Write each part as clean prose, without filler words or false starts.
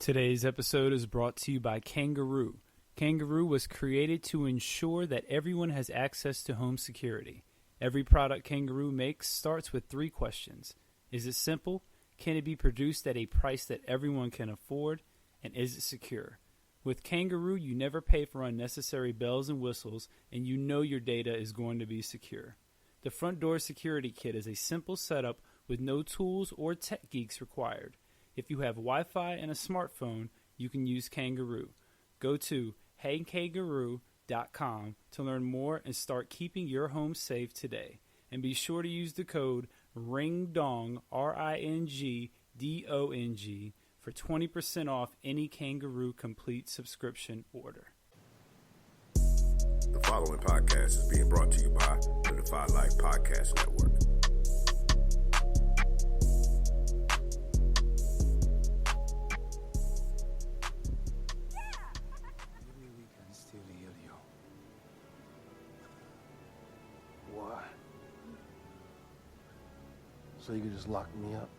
Today's episode is brought to you by Kangaroo. Kangaroo was created to ensure that everyone has access to home security. Every product Kangaroo makes starts with 3 questions. Is it simple? Can it be produced at a price that everyone can afford? And is it secure? With Kangaroo, you never pay for unnecessary bells and whistles, and you know your data is going to be secure. The Front Door Security Kit is a simple setup with no tools or tech geeks required. If you have Wi-Fi and a smartphone, you can use Kangaroo. Go to heykangaroo.com to learn more and start keeping your home safe today. And be sure to use the code RINGDONG, RINGDONG, for 20% off any Kangaroo Complete subscription order. The following podcast is being brought to you by the Defy Life Podcast Network. Why? So you could just lock me up?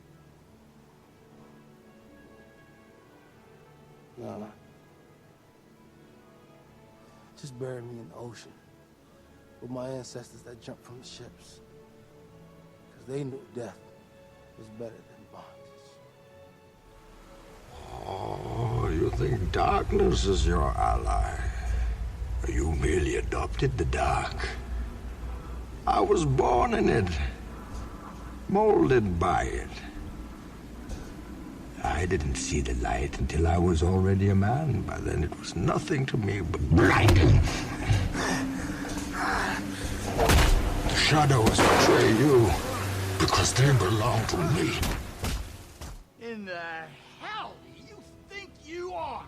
No. Just bury me in the ocean with my ancestors that jumped from the ships. Because they knew death was better than bondage. Oh, you think darkness is your ally? You merely adopted the dark. I was born in it, molded by it. I didn't see the light until I was already a man. By then it was nothing to me but blinding. The shadows betray you because they belong to me. In the hell do you think you are?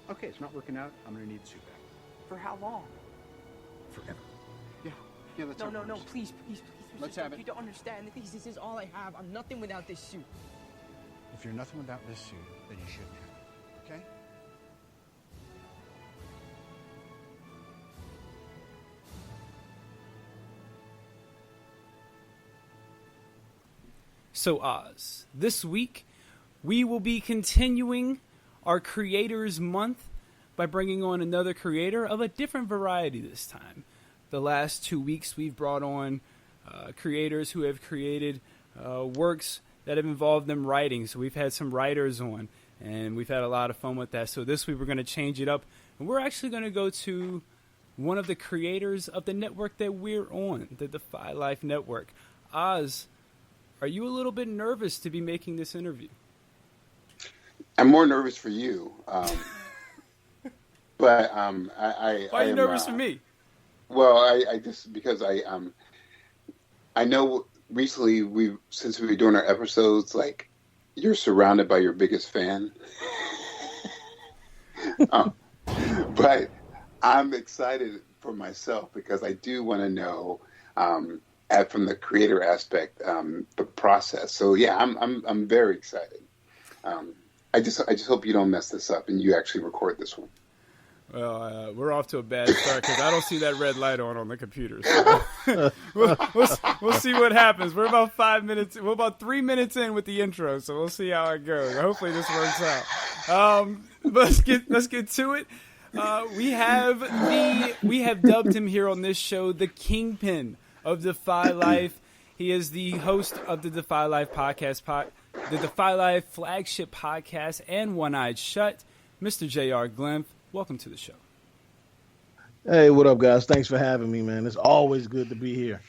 Okay, it's not working out. I'm gonna need the suit back. For how long? Forever. Yeah, that's No, please. Let's have it. You don't understand. This is all I have. I'm nothing without this suit. If you're nothing without this suit, then you shouldn't have it. Okay? So Oz, this week we will be continuing our Creators Month by bringing on another creator of a different variety this time. The last 2 weeks we've brought on creators who have created works that have involved them writing. So we've had some writers on, and we've had a lot of fun with that. So this week we're going to change it up, and we're actually going to go to one of the creators of the network that we're on, the Defy Life Network. Oz, are you a little bit nervous to be making this interview? I'm more nervous for you. But Why are you nervous for me? Well, I just because I know recently since we were doing our episodes, like you're surrounded by your biggest fan. But I'm excited for myself because I do want to know from the creator aspect the process. So yeah, I'm very excited. I just hope you don't mess this up and you actually record this one. Well, we're off to a bad start because I don't see that red light on the computer. So we'll see what happens. We're about 5 minutes. We're about 3 minutes in with the intro, so we'll see how it goes. Hopefully, this works out. But let's get to it. We have dubbed him here on this show the Kingpin of Defy Life. He is the host of the Defy Life podcast, the Defy Life flagship podcast, and One Eyed Shut. Mr. J.R. Glymph, welcome to the show. Hey, what up, guys? Thanks for having me, man. It's always good to be here.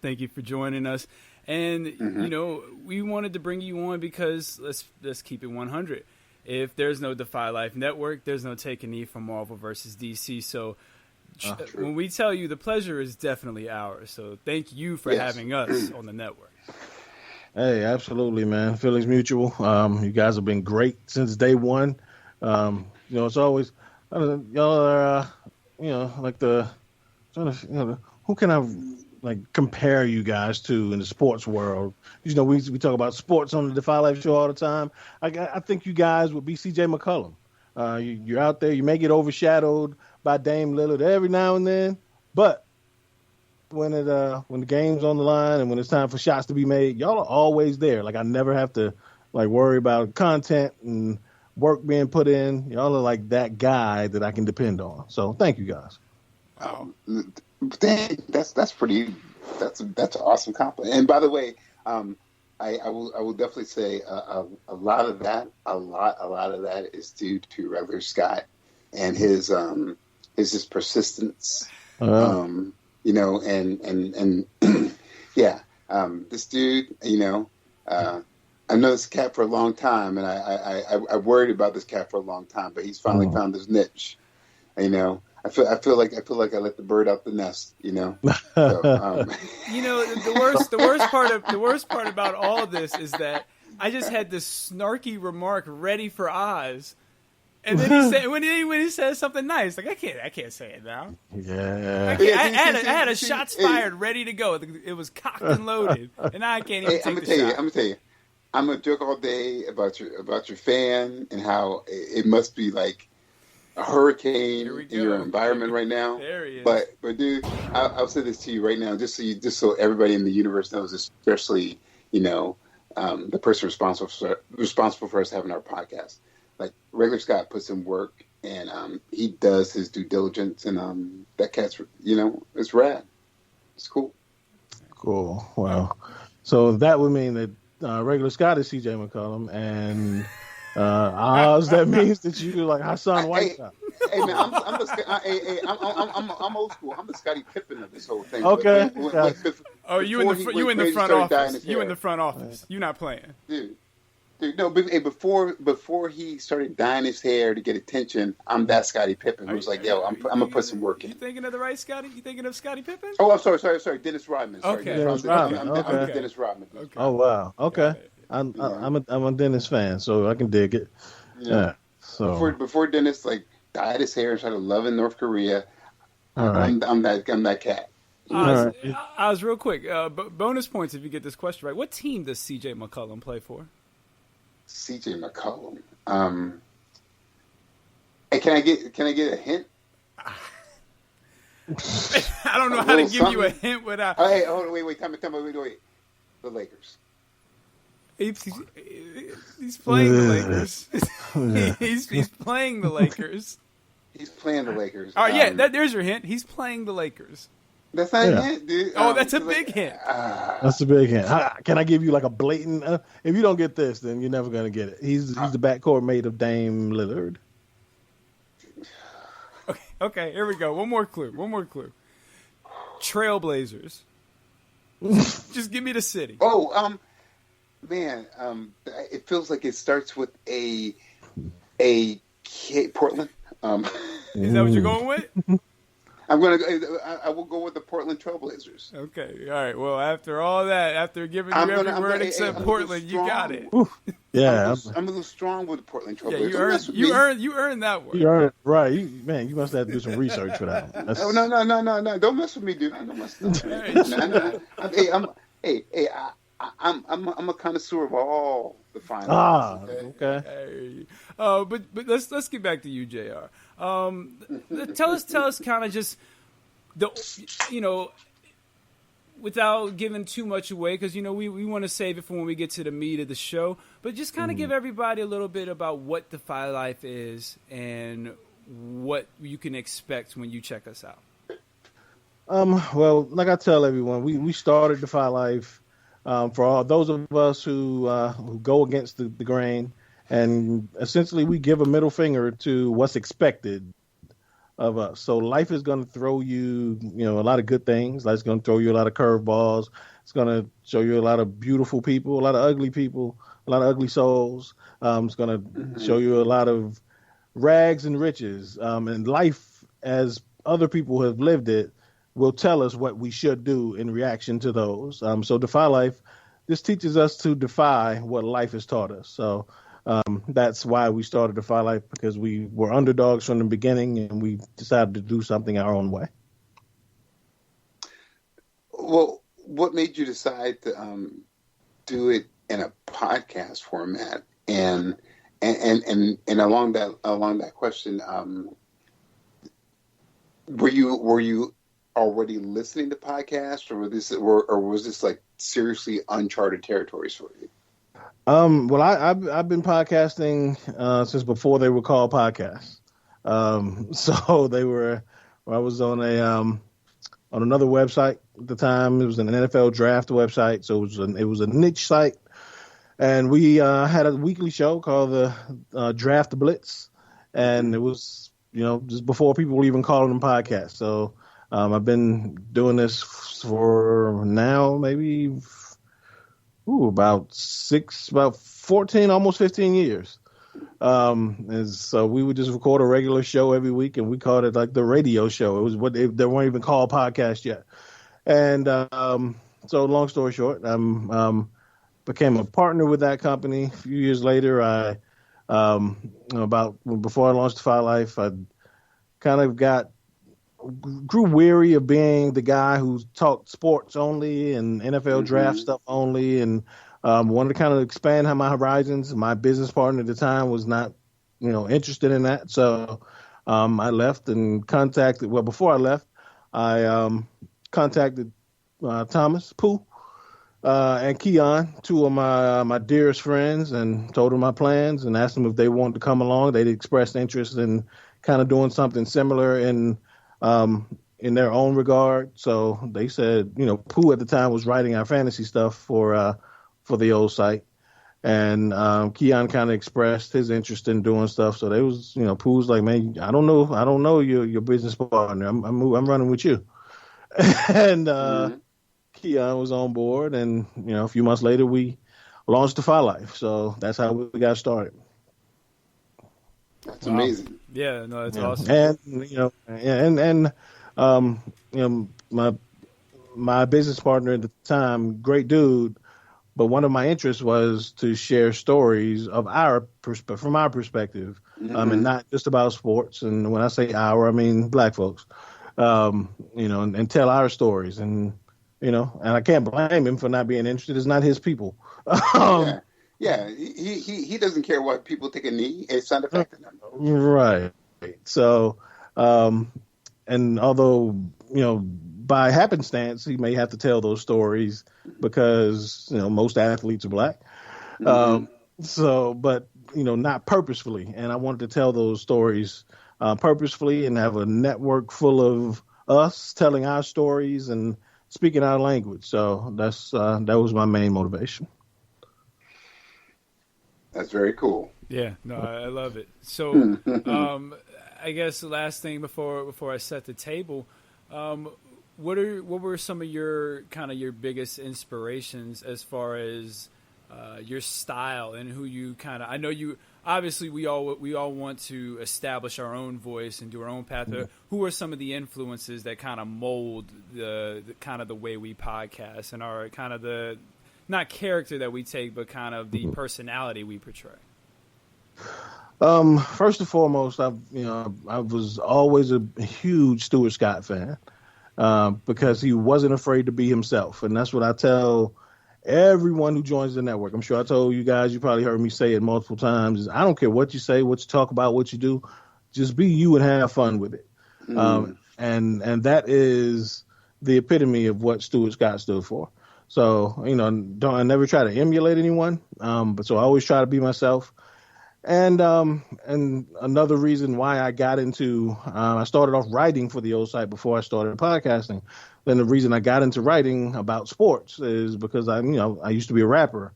Thank you for joining us. And, you know, we wanted to bring you on because let's keep it 100. If there's no Defy Life Network, there's no Take a Knee from Marvel versus DC. So when we tell you, the pleasure is definitely ours. So thank you for having us on the network. Hey, absolutely, man. Feelings mutual. You guys have been great since day one. You know, it's always y'all are, you know, like who can I like compare you guys to in the sports world? You know, we talk about sports on the Defy Life show all the time. I think you guys would be C.J. McCollum. You're out there. You may get overshadowed by Dame Lillard every now and then, but when the game's on the line and when it's time for shots to be made, y'all are always there. Like I never have to like worry about content and work being put in. Y'all are like that guy that I can depend on. So thank you guys. Dang, that's pretty. That's an awesome compliment. And by the way, I will definitely say a lot of that is due to Regular Scott and his just persistence. You know, and yeah, this dude, you know, I know this cat for a long time, and I worried about this cat for a long time, but he's finally found his niche. You know, I feel like I let the bird out the nest. You know, so, you know, the worst part about all of this is that I just had this snarky remark ready for Oz. And then he said, when he says something nice, like I can't say it now. Yeah, I had a shots fired, ready to go. It was cocked and loaded, and now I can't even take the shot. I'm gonna tell you, I'm gonna joke all day about your fan and how it must be like a hurricane in your environment right now. There he is. But dude, I'll say this to you right now, just so everybody in the universe knows, especially you know the person responsible for us having our podcast. Like Regular Scott puts in work and he does his due diligence, and that cat's, you know, it's rad. It's cool. Cool. Well, so that would mean that Regular Scott is CJ McCollum, and Oz, that means that you like Hassan Whiteside. Hey man, I'm old school. I'm the Scottie Pippen of this whole thing. Okay. You in the front office. You in the front office. You're not playing, dude. No, before he started dyeing his hair to get attention, I'm that Scottie Pippen who was like, "Yo, I'm gonna put some work in." You thinking of the right Scottie? You thinking of Scottie Pippen? Oh, I'm sorry, Dennis Rodman. Sorry, okay, Dennis Rodman. I'm Dennis Rodman. Okay. Oh wow, okay. I'm a Dennis fan, so I can dig it. Yeah. So before Dennis like dyed his hair and started loving North Korea, right. I'm that cat. I was real quick. Bonus points if you get this question right. What team does CJ McCollum play for? CJ McCollum. Hey, can I get a hint? I don't know how to give you a hint without. Oh, hey, hold on, wait, tell me, wait. The Lakers. He's playing the Lakers. he's playing the Lakers. He's playing the Lakers. All right, there's your hint. He's playing the Lakers. That's not a hint, dude. Oh, that's a big hint. That's a big hint. Can I give you like a blatant? If you don't get this, then you're never gonna get it. He's the backcourt mate of Dame Lillard. Okay, here we go. One more clue. Trailblazers. Just give me the city. Oh, man, it feels like it starts with a Portland. Is that what you're going with? I will go with the Portland Trailblazers. Okay, all right. Well, after all that, after giving you every word except Portland, you got it. Yeah, I'm a little strong with the Portland Trailblazers. Yeah, you earned that one. You earned it, right? You must have to do some research for that one. Oh, no! Don't mess with me, dude. Don't mess with me. I'm a connoisseur of all the finals. Okay. Hey. But let's get back to you, JR. Tell us kind of just without giving too much away, because we want to save it for when we get to the meat of the show, but just kind of give everybody a little bit about what Defy Life is and what you can expect when you check us out. Well, like I tell everyone, we started Defy Life for all those of us who go against the grain. And essentially, we give a middle finger to what's expected of us. So life is going to throw you, a lot of good things. Life's going to throw you a lot of curveballs. It's going to show you a lot of beautiful people, a lot of ugly people, a lot of ugly souls. It's going to show you a lot of rags and riches. And life, as other people have lived it, will tell us what we should do in reaction to those. So Defy Life, this teaches us to defy what life has taught us. So that's why we started Defy Life, because we were underdogs from the beginning and we decided to do something our own way. Well, what made you decide to do it in a podcast format? And along that question, were you already listening to podcasts, or was this like seriously uncharted territories for you? Well, I've been podcasting since before they were called podcasts. So they were. I was on another website at the time. It was an NFL draft website, so it was a niche site, and we had a weekly show called the Draft Blitz, and it was just before people were even calling them podcasts. So I've been doing this for now maybe about 14, almost 15 years. And so we would just record a regular show every week, and we called it like the radio show. It was they weren't even called podcasts yet. And so long story short, I became a partner with that company. A few years later, before I launched Defy Life, I kind of grew weary of being the guy who talked sports only and NFL draft stuff only, and wanted to kind of expand my horizons. My business partner at the time was not, interested in that. So I left and contacted. Well, before I left, I contacted Thomas Pooh and Keon, two of my dearest friends, and told them my plans and asked them if they wanted to come along. They'd expressed interest in kind of doing something similar in their own regard. So they said, Pooh at the time was writing our fantasy stuff for the old site, and Keon kind of expressed his interest in doing stuff. So they was, Pooh's like, man, I don't know your business partner. I'm running with you, and Keon was on board, and a few months later we launched Defy Life. So that's how we got started. That's amazing. Yeah, no, that's awesome. And my business partner at the time, great dude, but one of my interests was to share stories of from our perspective, and not just about sports. And when I say our, I mean Black folks, and tell our stories. And I can't blame him for not being interested. It's not his people. Yeah, he doesn't care what people think of me. It's not affecting him. Right. So, and although, by happenstance, he may have to tell those stories because, most athletes are Black. But, not purposefully. And I wanted to tell those stories purposefully and have a network full of us telling our stories and speaking our language. So that was my main motivation. That's very cool. Yeah, no, I love it. So, I guess the last thing before I set the table, what were some of your biggest inspirations as far as your style and who you I know you obviously we all want to establish our own voice and do our own path. Who are some of the influences that kind of mold the way we podcast and our the not character that we take, but kind of the personality we portray? First and foremost, I was always a huge Stuart Scott fan because he wasn't afraid to be himself, and that's what I tell everyone who joins the network. I'm sure I told you guys, you probably heard me say it multiple times, is I don't care what you say, what you talk about, what you do, just be you and have fun with it. And that is the epitome of what Stuart Scott stood for. So, I never try to emulate anyone, but so I always try to be myself. And another reason why I got into, I started off writing for the old site before I started podcasting. Then the reason I got into writing about sports is because I used to be a rapper,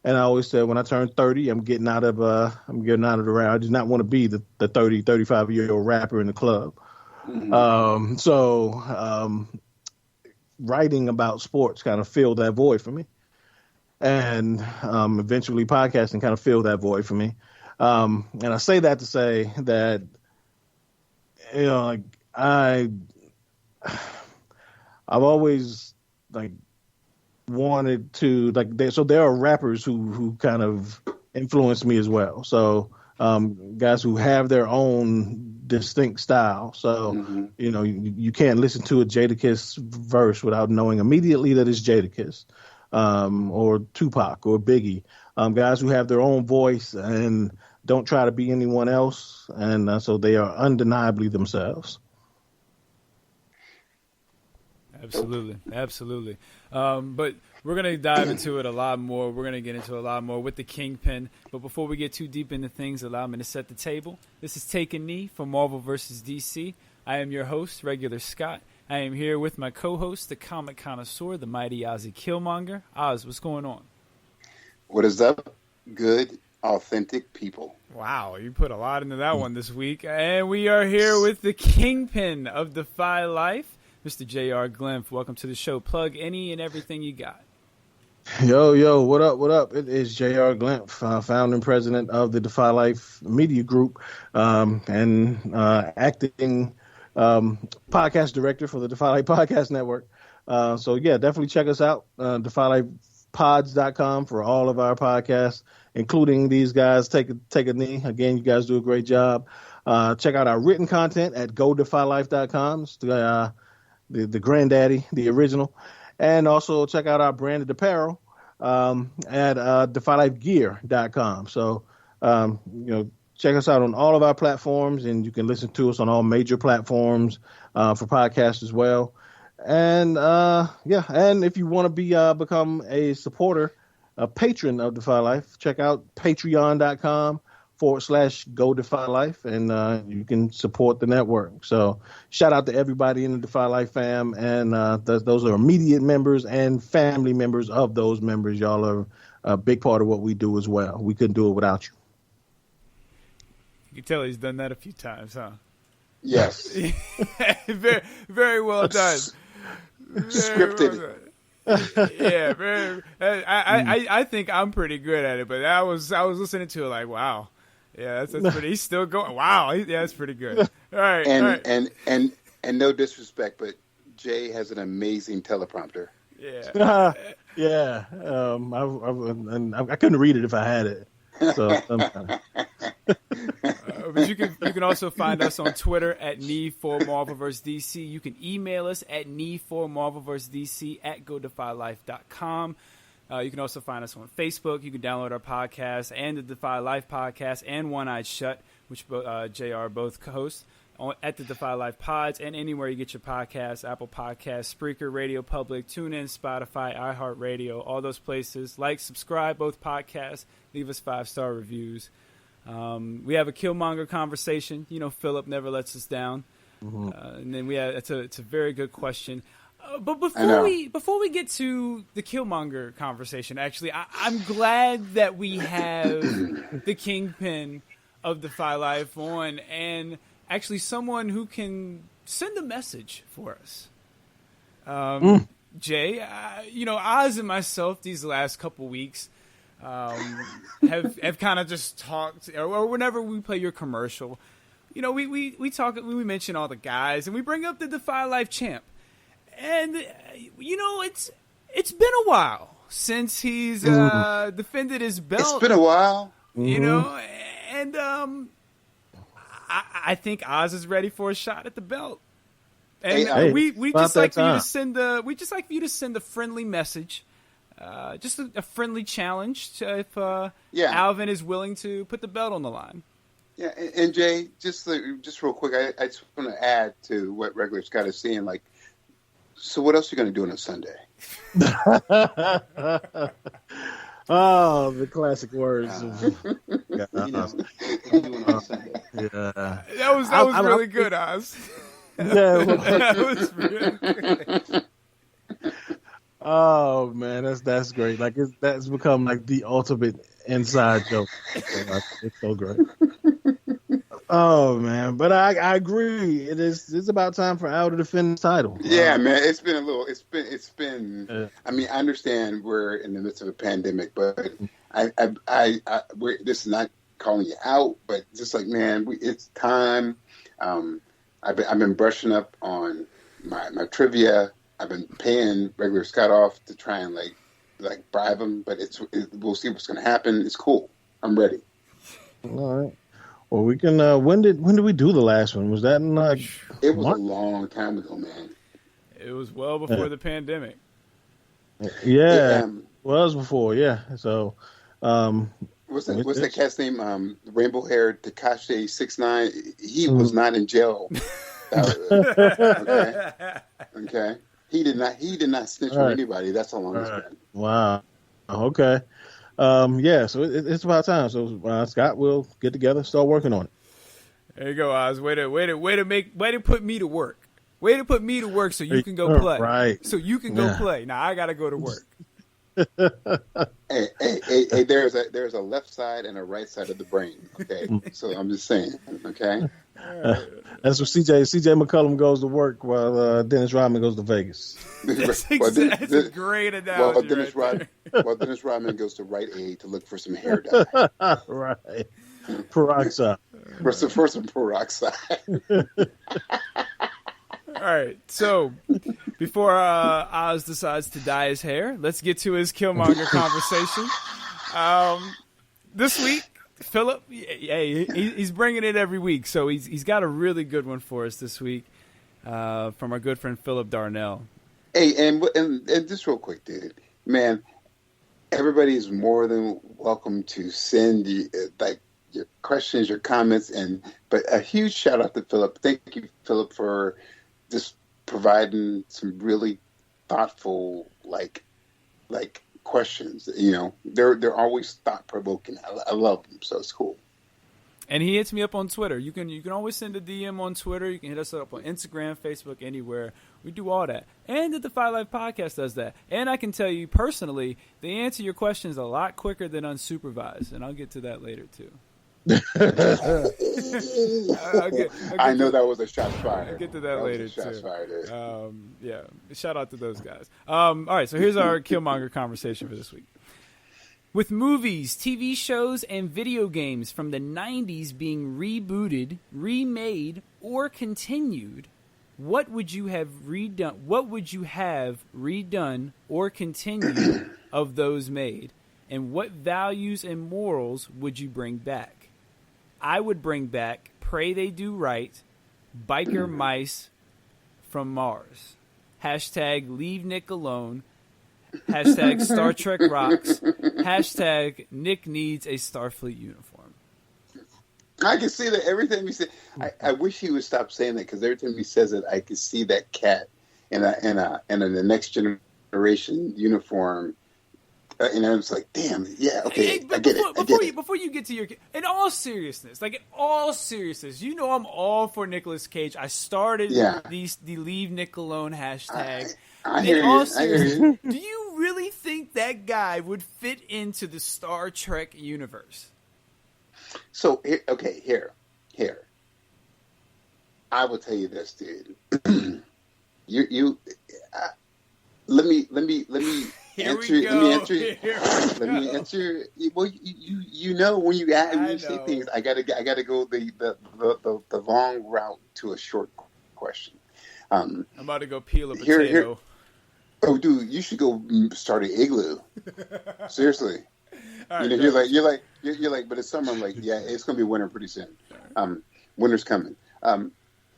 and I always said when I turn 30, I'm getting out of the rap. I do not want to be the 30, 35-year-old rapper in the club. Writing about sports kind of filled that void for me, and eventually podcasting kind of filled that void for me. And I say that to say that I've always wanted to so there are rappers who kind of influenced me as well. So guys who have their own distinct style. So, you can't listen to a Jadakiss verse without knowing immediately that it's Jadakiss, or Tupac or Biggie. Guys who have their own voice and don't try to be anyone else. And so they are undeniably themselves. Absolutely. But We're going to dive into it a lot more. We're going to get into a lot more with the Kingpin. But before we get too deep into things, allow me to set the table. This is Take a Knee for Marvel vs. DC. I am your host, Regular Scott. I am here with my co-host, the comic connoisseur, the mighty Ozzy Kilmonger. Oz, what's going on? What is up, good, authentic people? Wow, you put a lot into that one this week. And we are here with the Kingpin of Defy Life, Mr. J.R. Glymph. Welcome to the show. Plug any and everything you got. Yo, what up? It is J.R. Glymph, founder and president of the Defy Life Media Group, and acting podcast director for the Defy Life Podcast Network. So yeah, definitely check us out, DefyLifePods.com for all of our podcasts, including these guys. Take a knee. Again, you guys do a great job. Check out our written content at GoDefyLife.com. It's the granddaddy, the original. And also check out our branded apparel at DefyLifeGear.com. So, check us out on all of our platforms, and you can listen to us on all major platforms for podcasts as well. And, and if you want to become a supporter, a patron of Defy Life, check out patreon.com/GoDefyLife, and you can support the network. So shout out to everybody in the Defy Life fam, and those are immediate members and family members of those members. Y'all are a big part of what we do as well. We couldn't do it without you. You can tell he's done that a few times, huh? Yes. very, very well done. Scripted. Well done. Yeah, very. I think I'm pretty good at it, but I was listening to it like, wow. Yeah, that's pretty. He's still going. Wow, that's pretty good. All right, and no disrespect, but Jay has an amazing teleprompter. Yeah, yeah. I couldn't read it if I had it. So, but you can also find us on Twitter at Need for Marvel vs. DC. You can email us at needformarvel_vs.DC@godefylife.com. You can also find us on Facebook. You can download our podcast and the Defy Life podcast and One Eyed Shut, which JR both co-hosts, at the Defy Life Pods and anywhere you get your podcasts, Apple Podcasts, Spreaker, Radio Public, TuneIn, Spotify, iHeartRadio, all those places. Like, subscribe, both podcasts. Leave us 5-star reviews. We have a Kilmonger conversation. Philip never lets us down. Mm-hmm. And then it's a very good question. But before we get to the Kilmonger conversation, actually, I'm glad that we have the Kingpin of Defy Life on, and actually someone who can send a message for us. Jay, Oz and myself these last couple weeks have kind of just talked, or whenever we play your commercial, we talk, we mention all the guys, and we bring up the Defy Life champ. And, it's been a while since he's defended his belt. It's been a while. And I think Oz is ready for a shot at the belt. And we just like for you to send a friendly message, just a friendly challenge if Alvin is willing to put the belt on the line. Yeah, and Jay, just real quick, I just want to add to what Regular Scott is saying, like, so what else are you going to do on a Sunday? Oh, the classic words. What are you doing on Sunday? Yeah. That was really good, Oz. Yeah. That was really good. Oh man, that's great. Like that's become like the ultimate inside joke. It's so great. Oh man, but I agree. It's about time for Al to defend the title. Yeah, man, it's been. I mean, I understand we're in the midst of a pandemic, but this is not calling you out, but just like, man, it's time. I've been brushing up on my trivia. I've been paying Regular Scott off to try and like bribe him, but we'll see what's going to happen. It's cool. I'm ready. All right. Well, we can. When did we do the last one? Was that in It was a long time ago, man. It was well before the pandemic. Yeah, it was before. Yeah. So, what's that cat's name? Rainbow haired Tekashi 6ix9ine. He was not in jail. Okay. He did not snitch on anybody. That's how long it's been. Wow. Okay. Yeah. So it's about time. So Scott, we'll get together, start working on it. There you go, Oz. Way to put me to work. Way to put me to work so you can go play. Right. So you can go play. Now I gotta go to work. Hey, there's a left side and a right side of the brain. Okay, so I'm just saying. Okay, that's what CJ McCollum goes to work while Dennis Rodman goes to Vegas. That's a great analogy. Dennis Rodman goes to Rite Aid to look for some hair dye. Right, peroxide. For some peroxide. All right, so before Oz decides to dye his hair, let's get to his Kilmonger conversation. This week, Philip, he's bringing it every week, so he's got a really good one for us this week from our good friend Philip Darnell. Hey, and just real quick, dude, man, everybody's more than welcome to send your questions, your comments, but a huge shout out to Philip. Thank you, Philip, for just providing some really thoughtful, like questions. You know, they're always thought provoking. I love them, so it's cool. And he hits me up on Twitter. You can always send a DM on Twitter. You can hit us up on Instagram, Facebook, anywhere. We do all that. And the Defy Life podcast does that. And I can tell you personally, they answer your questions a lot quicker than unsupervised. And I'll get to that later too. I know that was a shot fired. I'll get to that later too. Fired, yeah, shout out to those guys. All right, so here's our Kilmonger conversation for this week. With movies, TV shows, and video games from the 90s being rebooted, remade, or continued, what would you have redone? What would you have redone or continued of those made? And what values and morals would you bring back? I would bring back Pray They Do Right, Biker Mice from Mars. Hashtag Leave Nick Alone. Hashtag Star Trek Rocks. Hashtag Nick Needs a Starfleet Uniform. I can see that every time he said. I wish he would stop saying that, because every time he says it, I can see that cat in the Next Generation uniform. And I was like, damn, yeah, okay, I get it. Before you get to your... In all seriousness, you know I'm all for Nicolas Cage. I started the Leave Nick Alone hashtag. I hear you. Do you really think that guy would fit into the Star Trek universe? So, here. I will tell you this, dude. Let me answer. Well, you know, when you say things, I gotta go the long route to a short question. I'm about to go peel a potato. Here. Oh, dude, you should go start an igloo. Seriously. Right, you're like, but it's summer. I'm like, yeah, it's gonna be winter pretty soon. Winter's coming.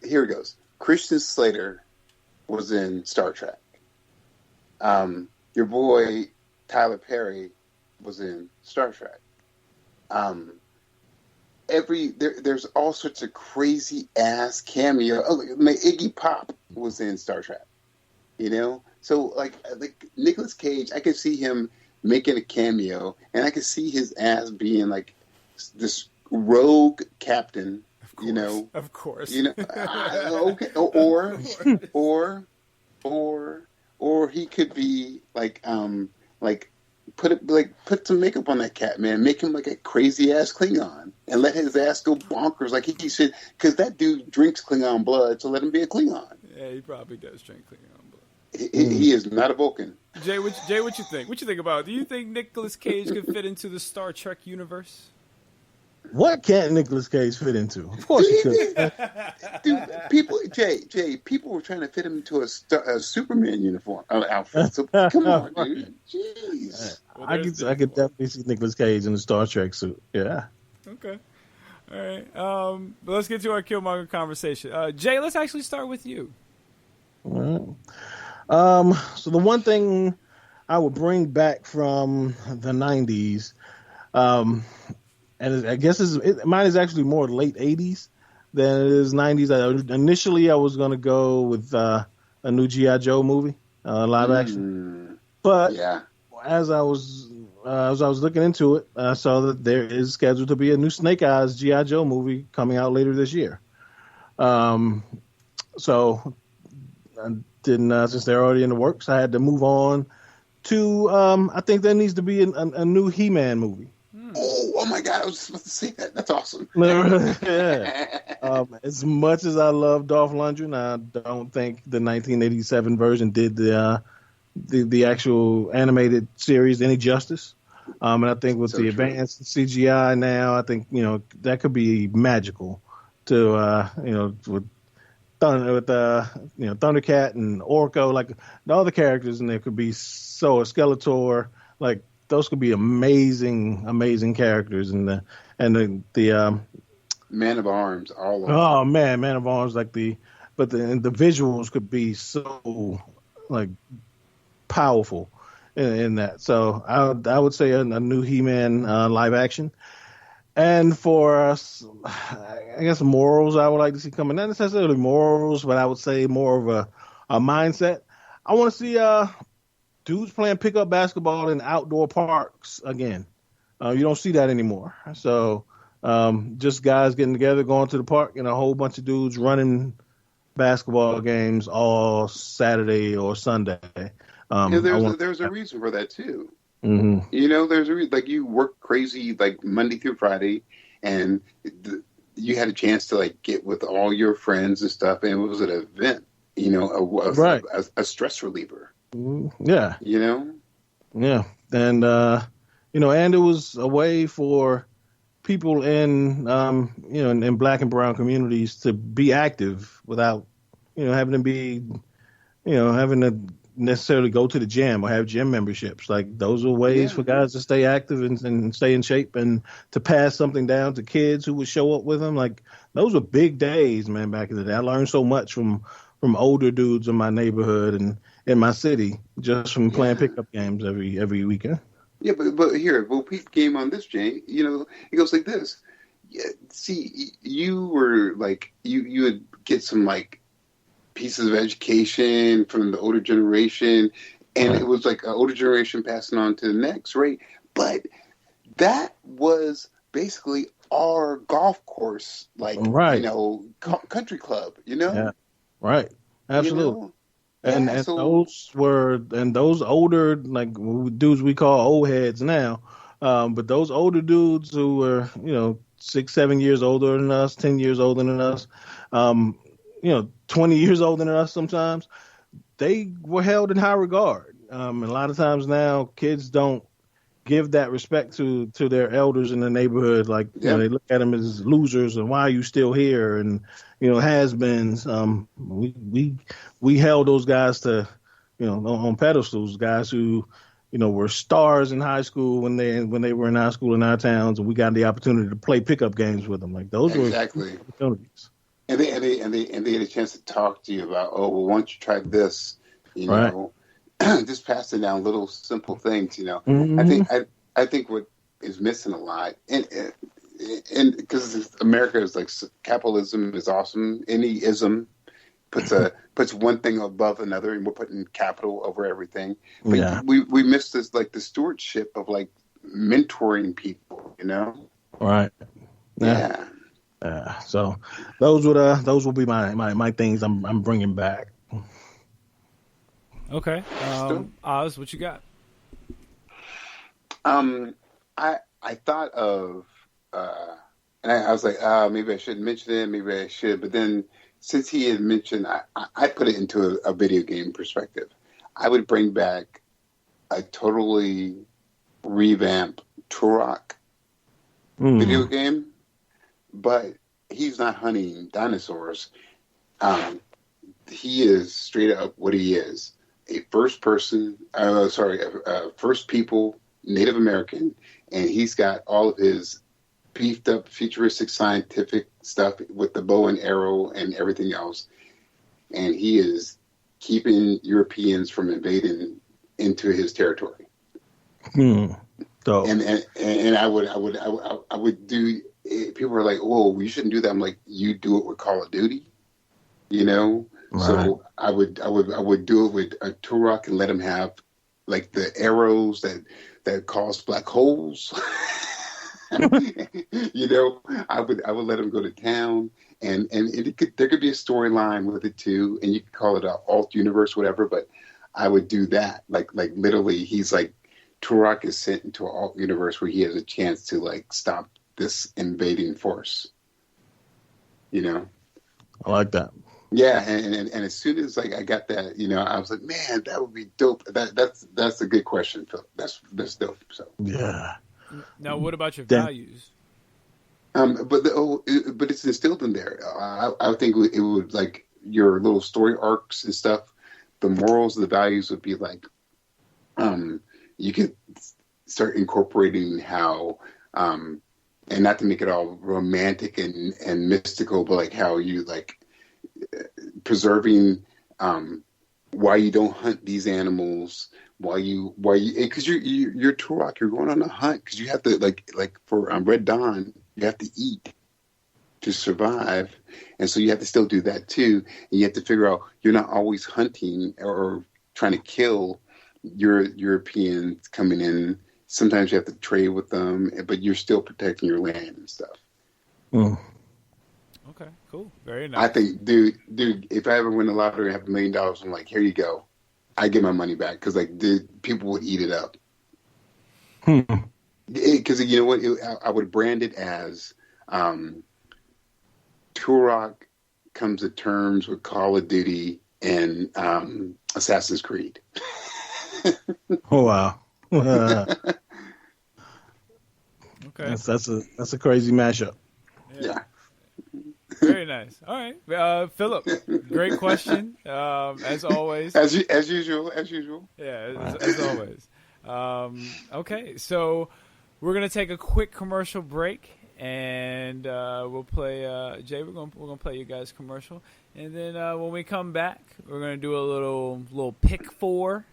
Here it goes. Christian Slater was in Star Trek. Your boy Tyler Perry was in Star Trek. There's all sorts of crazy ass cameo. Iggy Pop was in Star Trek. You know, so like Nicolas Cage, I could see him making a cameo, and I could see his ass being like this rogue captain. Course, you know, of course. You know, okay, or he could be like put some makeup on that cat, man. Make him like a crazy ass Klingon and let his ass go bonkers like he should, because that dude drinks Klingon blood, so let him be a Klingon. Yeah, he probably does drink Klingon blood. He is not a Vulcan. Jay, what you think? What you think about it? Do you think Nicolas Cage could fit into the Star Trek universe? What can't Nicolas Cage fit into? Of course he could. Dude, people were trying to fit him into a Superman uniform outfit. So come on, dude. Jeez. Well, I could definitely see Nicolas Cage in the Star Trek suit. Yeah. Okay. All right. But let's get to our Kilmonger conversation. Jay, let's actually start with you. All right. So the one thing I would bring back from the 90s, and I guess mine is actually more late 80s than it is 90s. Initially, I was going to go with a new G.I. Joe movie. live action. But as I was looking into it, I saw that there is scheduled to be a new Snake Eyes G.I. Joe movie coming out later this year. So I didn't, since they're already in the works, I had to move on to, I think there needs to be a new He-Man movie. Oh my God, I was supposed to say that. That's awesome. Yeah. As much as I love Dolph Lundgren, I don't think the 1987 version did the actual animated series any justice. And I think with the advanced CGI now, I think, that could be magical to, with Thundercat and Orko, like the other characters in there could be Skeletor, like those could be amazing characters, and the Man of Arms, all of them. Oh man, Man of Arms, but the visuals could be so like powerful in that. So I would say a new He-Man live action. And for us, I guess morals I would like to see coming. Not necessarily morals, but I would say more of a mindset. I want to see dudes playing pickup basketball in outdoor parks again. You don't see that anymore. So just guys getting together, going to the park, and a whole bunch of dudes running basketball games all Saturday or Sunday. There's a reason for that too. Mm-hmm. There's a reason. Like you work crazy like Monday through Friday, and you had a chance to like get with all your friends and stuff, and it was an event. A stress reliever. Yeah. Yeah, and and it was a way for people in in Black and brown communities to be active without having to be having to necessarily go to the gym or have gym memberships. Like those are ways for guys to stay active and stay in shape, and to pass something down to kids who would show up with them. Like those were big days, man, back in the day. I learned so much from older dudes in my neighborhood and in my city just from playing pickup games every weekend. Yeah, but here, we'll peep game on this, Jay. It goes like this. Yeah, see, you were like you would get some like pieces of education from the older generation, and it was like an older generation passing on to the next, right? But that was basically our golf course, like country club, Yeah, right, absolutely. And those older like dudes we call old heads now, but those older dudes who were 6-7 years older than us, 10 years older than us, 20 years older than us sometimes, they were held in high regard. And a lot of times now kids don't give that respect to their elders in the neighborhood. Like they look at them as losers and why are you still here, and has-beens. We held those guys to on pedestals, guys who were stars in high school when they were in high school in our towns, and we got the opportunity to play pickup games with them. Like those were opportunities. And they had a chance to talk to you about, why don't you try this? Just passing down little simple things. Mm-hmm. I think what is missing a lot, and because America is like capitalism is awesome. Any ism puts one thing above another, and we're putting capital over everything. But we miss this like the stewardship of like mentoring people. Right. Yeah. So those will be my things I'm bringing back. Okay. Oz, what you got? I thought of and I was like, maybe I shouldn't mention it, maybe I should, but then since he had mentioned, I put it into a video game perspective. I would bring back a totally revamped Turok video game. But he's not hunting dinosaurs. He is straight up what he is. A first people Native American. And he's got all of his beefed up futuristic scientific stuff with the bow and arrow and everything else. And he is keeping Europeans from invading into his territory. So. And I would do. People are like, "Oh, you shouldn't do that." I'm like, "You do it with Call of Duty," So I would do it with a Turok and let him have like the arrows that cause black holes. You know, I would let him go to town, and there could be a storyline with it too, and you could call it an alt universe, whatever. But I would do that, like literally, he's like Turok is sent into an alt universe where he has a chance to like stop this invading force. You know, I like that. Yeah, and as soon as like I got that, you know, I was like, man, that would be dope. That's a good question, Phil. That's dope. So yeah. Now, what about your values? But it's instilled in there. I think it would like your little story arcs and stuff. The morals, the values would be like, you could start incorporating how, and not to make it all romantic and mystical, but like how you like preserving why you don't hunt these animals. Why you because you're Turok, you're going on a hunt because you have to like for Red Dawn, you have to eat to survive, and so you have to still do that too, and you have to figure out you're not always hunting or trying to kill Europeans coming in. Sometimes you have to trade with them, but you're still protecting your land and stuff. Okay, cool, very nice. I think, dude, if I ever win the lottery and have $1 million, I'm like, here you go. I get my money back because like people would eat it up. Because you know what, I would brand it as Turok comes to terms with Call of Duty and Assassin's Creed. Oh wow! Okay, that's a crazy mashup. Yeah. Very nice. All right, Philip. Great question. As always. As usual. Yeah, as always. Okay, so we're gonna take a quick commercial break, and we'll play. Jay, we're gonna play you guys commercial, and then when we come back, we're gonna do a little pick four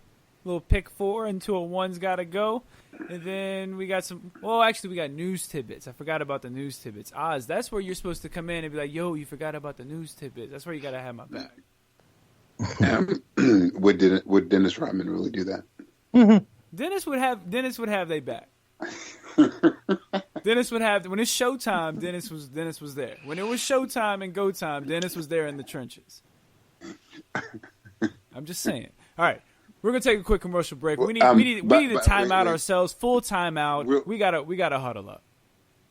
until a one's gotta go. And then we got we got news tidbits. I forgot about the news tidbits. Oz, that's where you're supposed to come in and be like, yo, you forgot about the news tidbits. That's where you got to have my back. Would Dennis Rodman really do that? Dennis would have they back. Dennis would have, when it's showtime, Dennis was there. When it was showtime and go time, Dennis was there in the trenches. I'm just saying. All right. We're gonna take a quick commercial break. We need to time out ourselves. Full time out. We gotta huddle up.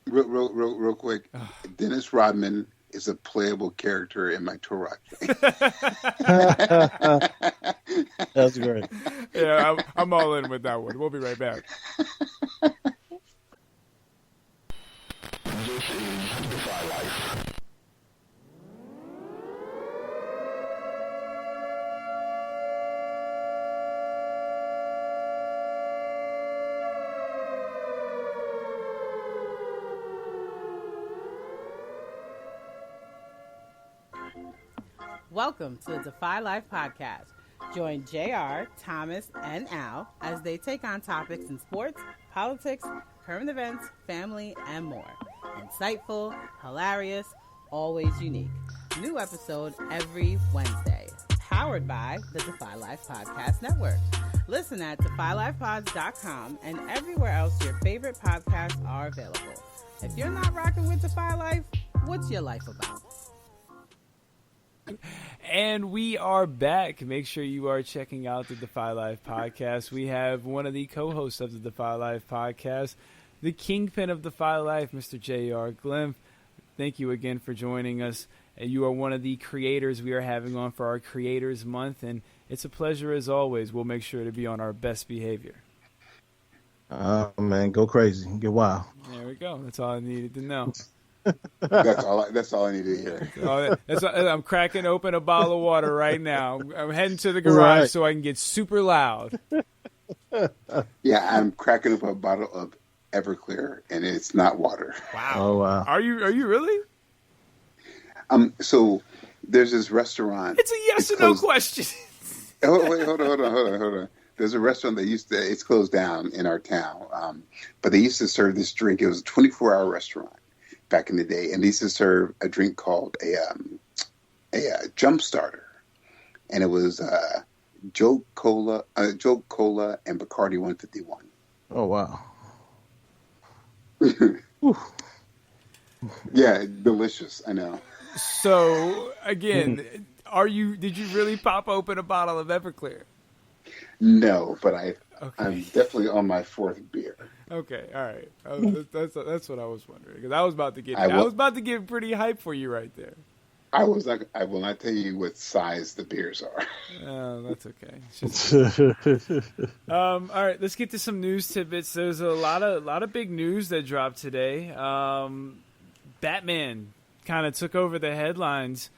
Real quick. Dennis Rodman is a playable character in my Turok. That's great. Yeah, I'm all in with that one. We'll be right back. This is Defy Life. Welcome to the Defy Life podcast. Join JR, Thomas, and Al as they take on topics in sports, politics, current events, family, and more. Insightful, hilarious, always unique. New episode every Wednesday. Powered by the Defy Life Podcast Network. Listen at DefyLifePods.com and everywhere else your favorite podcasts are available. If you're not rocking with Defy Life, what's your life about? And we are back. Make sure you are checking out the Defy Life podcast. We have one of the co-hosts of the Defy Life podcast, the Kingpin of Defy Life, Mr. J.R. Glymph. Thank you again for joining us. You are one of the creators we are having on for our Creators Month, and it's a pleasure as always. We'll make sure to be on our best behavior. Man, go crazy. Get wild. There we go. That's all I needed to know. That's all I need to hear. I'm cracking open a bottle of water right now. I'm heading to the garage right. so I can get super loud. Yeah, I'm cracking up a bottle of Everclear, and it's not water. Wow. Oh wow. Are you really? So there's this restaurant. It's a yes or no question. Oh wait, hold on. There's a restaurant that it's closed down in our town, but they used to serve this drink. It was a 24-hour restaurant back in the day, and they used to serve a drink called a jump starter. and it was Joe Cola, and Bacardi 151. Oh wow. Yeah, delicious. I know. So again, did you really pop open a bottle of Everclear? No, but I'm Okay. definitely on my fourth beer. Okay, all right. That's what I was wondering, because I was about to get pretty hyped for you right there. I will not tell you what size the beers are. Oh, that's okay. All right, let's get to some news tidbits. There's a lot of big news that dropped today. Batman kind of took over the headlines.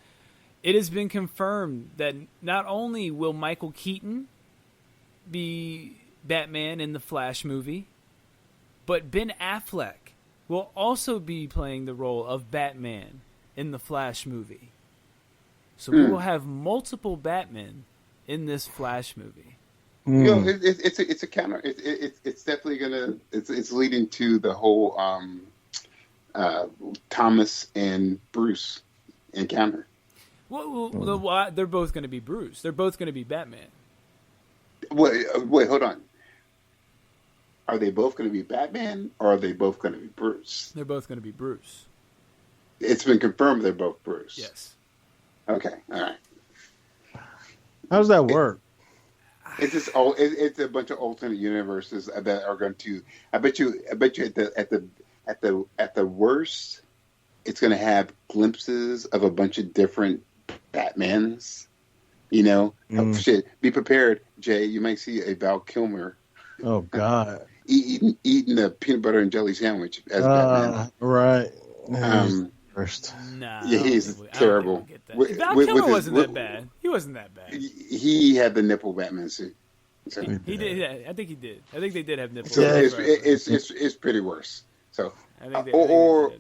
It has been confirmed that not only will Michael Keaton be Batman in the Flash movie, but Ben Affleck will also be playing the role of Batman in the Flash movie. So we will have multiple Batmen in this Flash movie. You know, it's a counter. It's definitely gonna. It's leading to the whole Thomas and Bruce encounter. Well, they're both going to be Bruce. They're both going to be Batman. Wait, hold on. Are they both going to be Batman, or are they both going to be Bruce? They're both going to be Bruce. It's been confirmed they're both Bruce. Yes. Okay. All right. How does that work? It's just it's a bunch of alternate universes that are going to. I bet you at the worst, it's going to have glimpses of a bunch of different Batmans. You know, shit. Be prepared, Jay. You might see a Val Kilmer. Oh God. Eating a peanut butter and jelly sandwich as Batman. Right. First. Nah, yeah, he's terrible. Val Kilmer wasn't that bad. He wasn't that bad. He had the nipple Batman suit. So. He did. Yeah, I think he did. I think they did have nipples. So it's pretty worse. So, or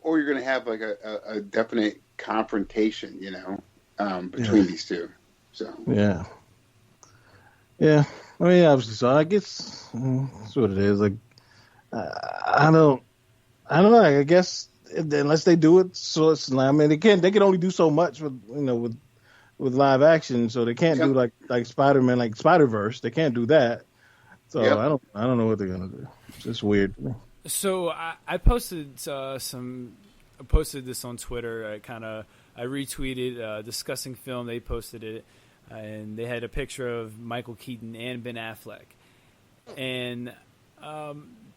you're going to have like a definite confrontation, you know, between these two. So yeah. I mean, obviously, so I guess that's what it is. Like, I don't know. I guess unless they do it, so it's. I mean, they can only do so much with with live action. So they can't do like Spider-Man, like Spider-Verse. They can't do that. So I don't know what they're gonna do. It's just weird. So I posted I posted this on Twitter. I retweeted Discussing Film. They posted it. And they had a picture of Michael Keaton and Ben Affleck. And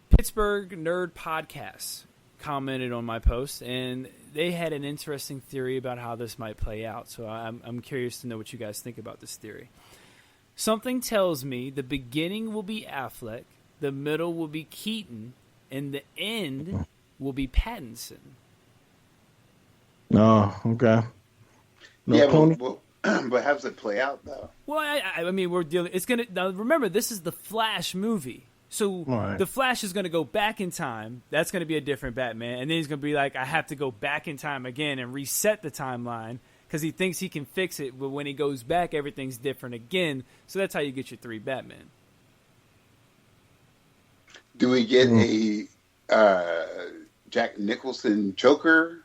Pittsburgh Nerd Podcast commented on my post, and they had an interesting theory about how this might play out. So I'm curious to know what you guys think about this theory. Something tells me the beginning will be Affleck, the middle will be Keaton, and the end will be Pattinson. Oh, okay. Pony? But how does it play out, though? Well, I mean, we're dealing. It's gonna now. Remember, this is the Flash movie, so the Flash is gonna go back in time. That's gonna be a different Batman, and then he's gonna be like, I have to go back in time again and reset the timeline because he thinks he can fix it. But when he goes back, everything's different again. So that's how you get your three Batman. Do we get a Jack Nicholson Joker?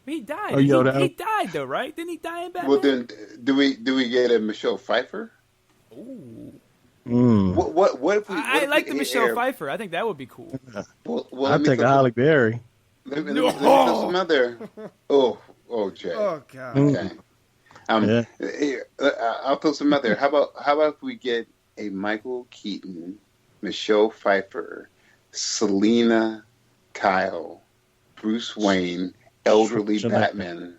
He died. Oh, he died though, right? Didn't he die in Batman? Well, then do we get a Michelle Pfeiffer? Ooh. What if we? I like the Michelle Pfeiffer. I think that would be cool. Well, I'd take a Halle Berry. Let me throw some other. Oh, Jay. Oh God. Okay. Here, I'll throw some other. How about if we get a Michael Keaton, Michelle Pfeiffer, Selena Kyle, Bruce Wayne, elderly Batman,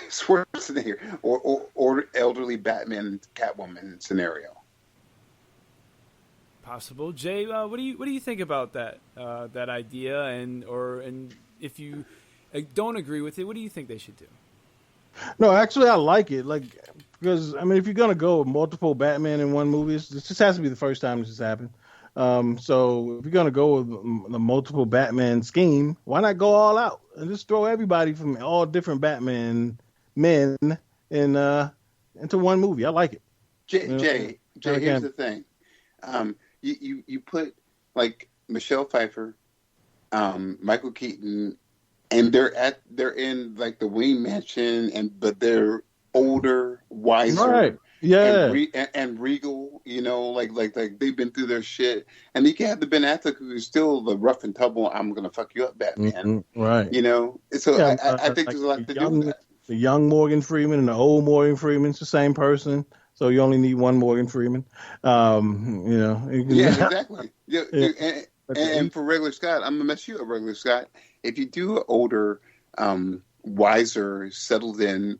Schwarzenegger, or elderly Batman Catwoman scenario. Possible, Jay. What do you think about that idea? And if you don't agree with it, what do you think they should do? No, actually, I like it. Like, because I mean, if you're gonna go with multiple Batman in one movie, this just has to be the first time this has happened. So if you're gonna go with the multiple Batman scheme, why not go all out and just throw everybody from all different Batman men into one movie? I like it. Jay, here's the thing. You put like Michelle Pfeiffer, Michael Keaton, and they're in like the Wayne Mansion, but they're older, wiser, Right. Yeah. and regal. You know, like they've been through their shit, and you can have the Ben Affleck who's still the rough and tumble. I'm gonna fuck you up, Batman. Right. You know, so Yeah, I think there's a lot to do with that. The young Morgan Freeman and the old Morgan Freeman's the same person, so you only need one Morgan Freeman. You know. Yeah, exactly. Yeah, Yeah. and for regular Scott, I'm gonna mess you up, regular Scott. If you do an older, wiser, settled in,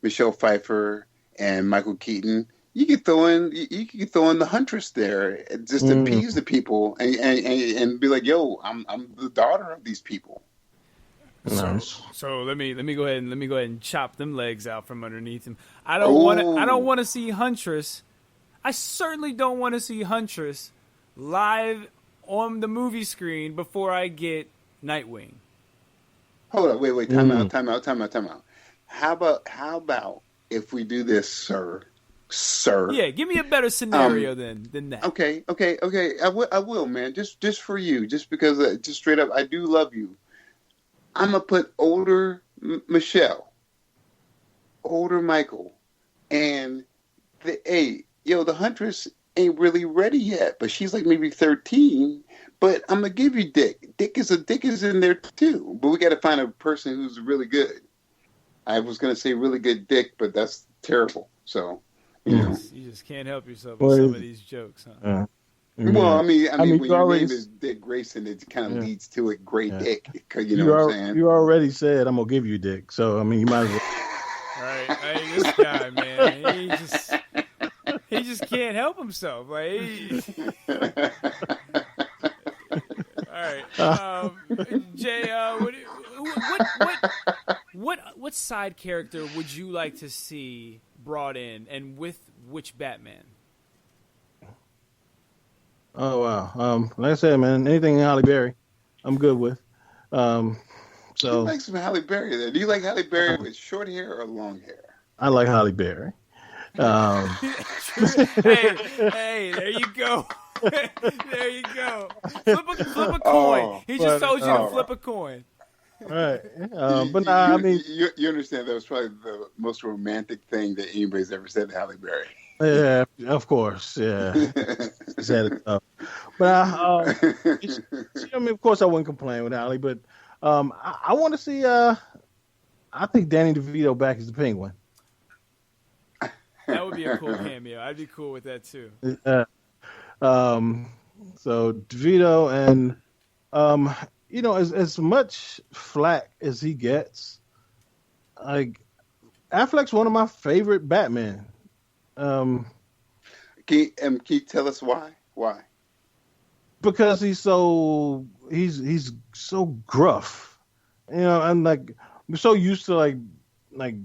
Michelle Pfeiffer and Michael Keaton, you could throw in the Huntress there, just to appease the people and be like, yo, I'm the daughter of these people. So let me go ahead and chop them legs out from underneath him. I don't want to see Huntress. I certainly don't want to see Huntress live on the movie screen before I get Nightwing. Hold on, wait, time out. How about if we do this, sir? Yeah, give me a better scenario than that. Okay. I will, man. Just for you, just because, just straight up, I do love you. I'm gonna put older Michelle, older Michael, and the Huntress ain't really ready yet, but she's like maybe 13. But I'm gonna give you Dick. Dick is in there too, but we got to find a person who's really good. I was gonna say really good Dick, but that's terrible. So you just can't help yourself with some of these jokes, huh? Well, I mean, when your already, name is Dick Grayson, it kind of leads to it. Great Dick, you know what I'm saying? You already said I'm gonna give you Dick, so I mean, you might as well. All right, this guy, man, he just can't help himself. Like, all right, Jay, what side character would you like to see brought in, and with which Batman? Oh wow! Like I said, man, anything Halle Berry, I'm good with. So you like some Halle Berry there. Do you like Halle Berry with short hair or long hair? I like Halle Berry. Hey, there you go. There you go. Flip a coin. He just told you to flip a coin. Right. But I mean, you understand that was probably the most romantic thing that anybody's ever said to Halle Berry. Yeah, of course. Yeah. But I mean, of course, I wouldn't complain with Halle, but I want to see. I think Danny DeVito back as the Penguin. That would be a cool cameo. I'd be cool with that too. So DeVito and as much flack as he gets, like Affleck's one of my favorite Batman. Can you tell us why? Why? Because he's so gruff, and like we're so used to like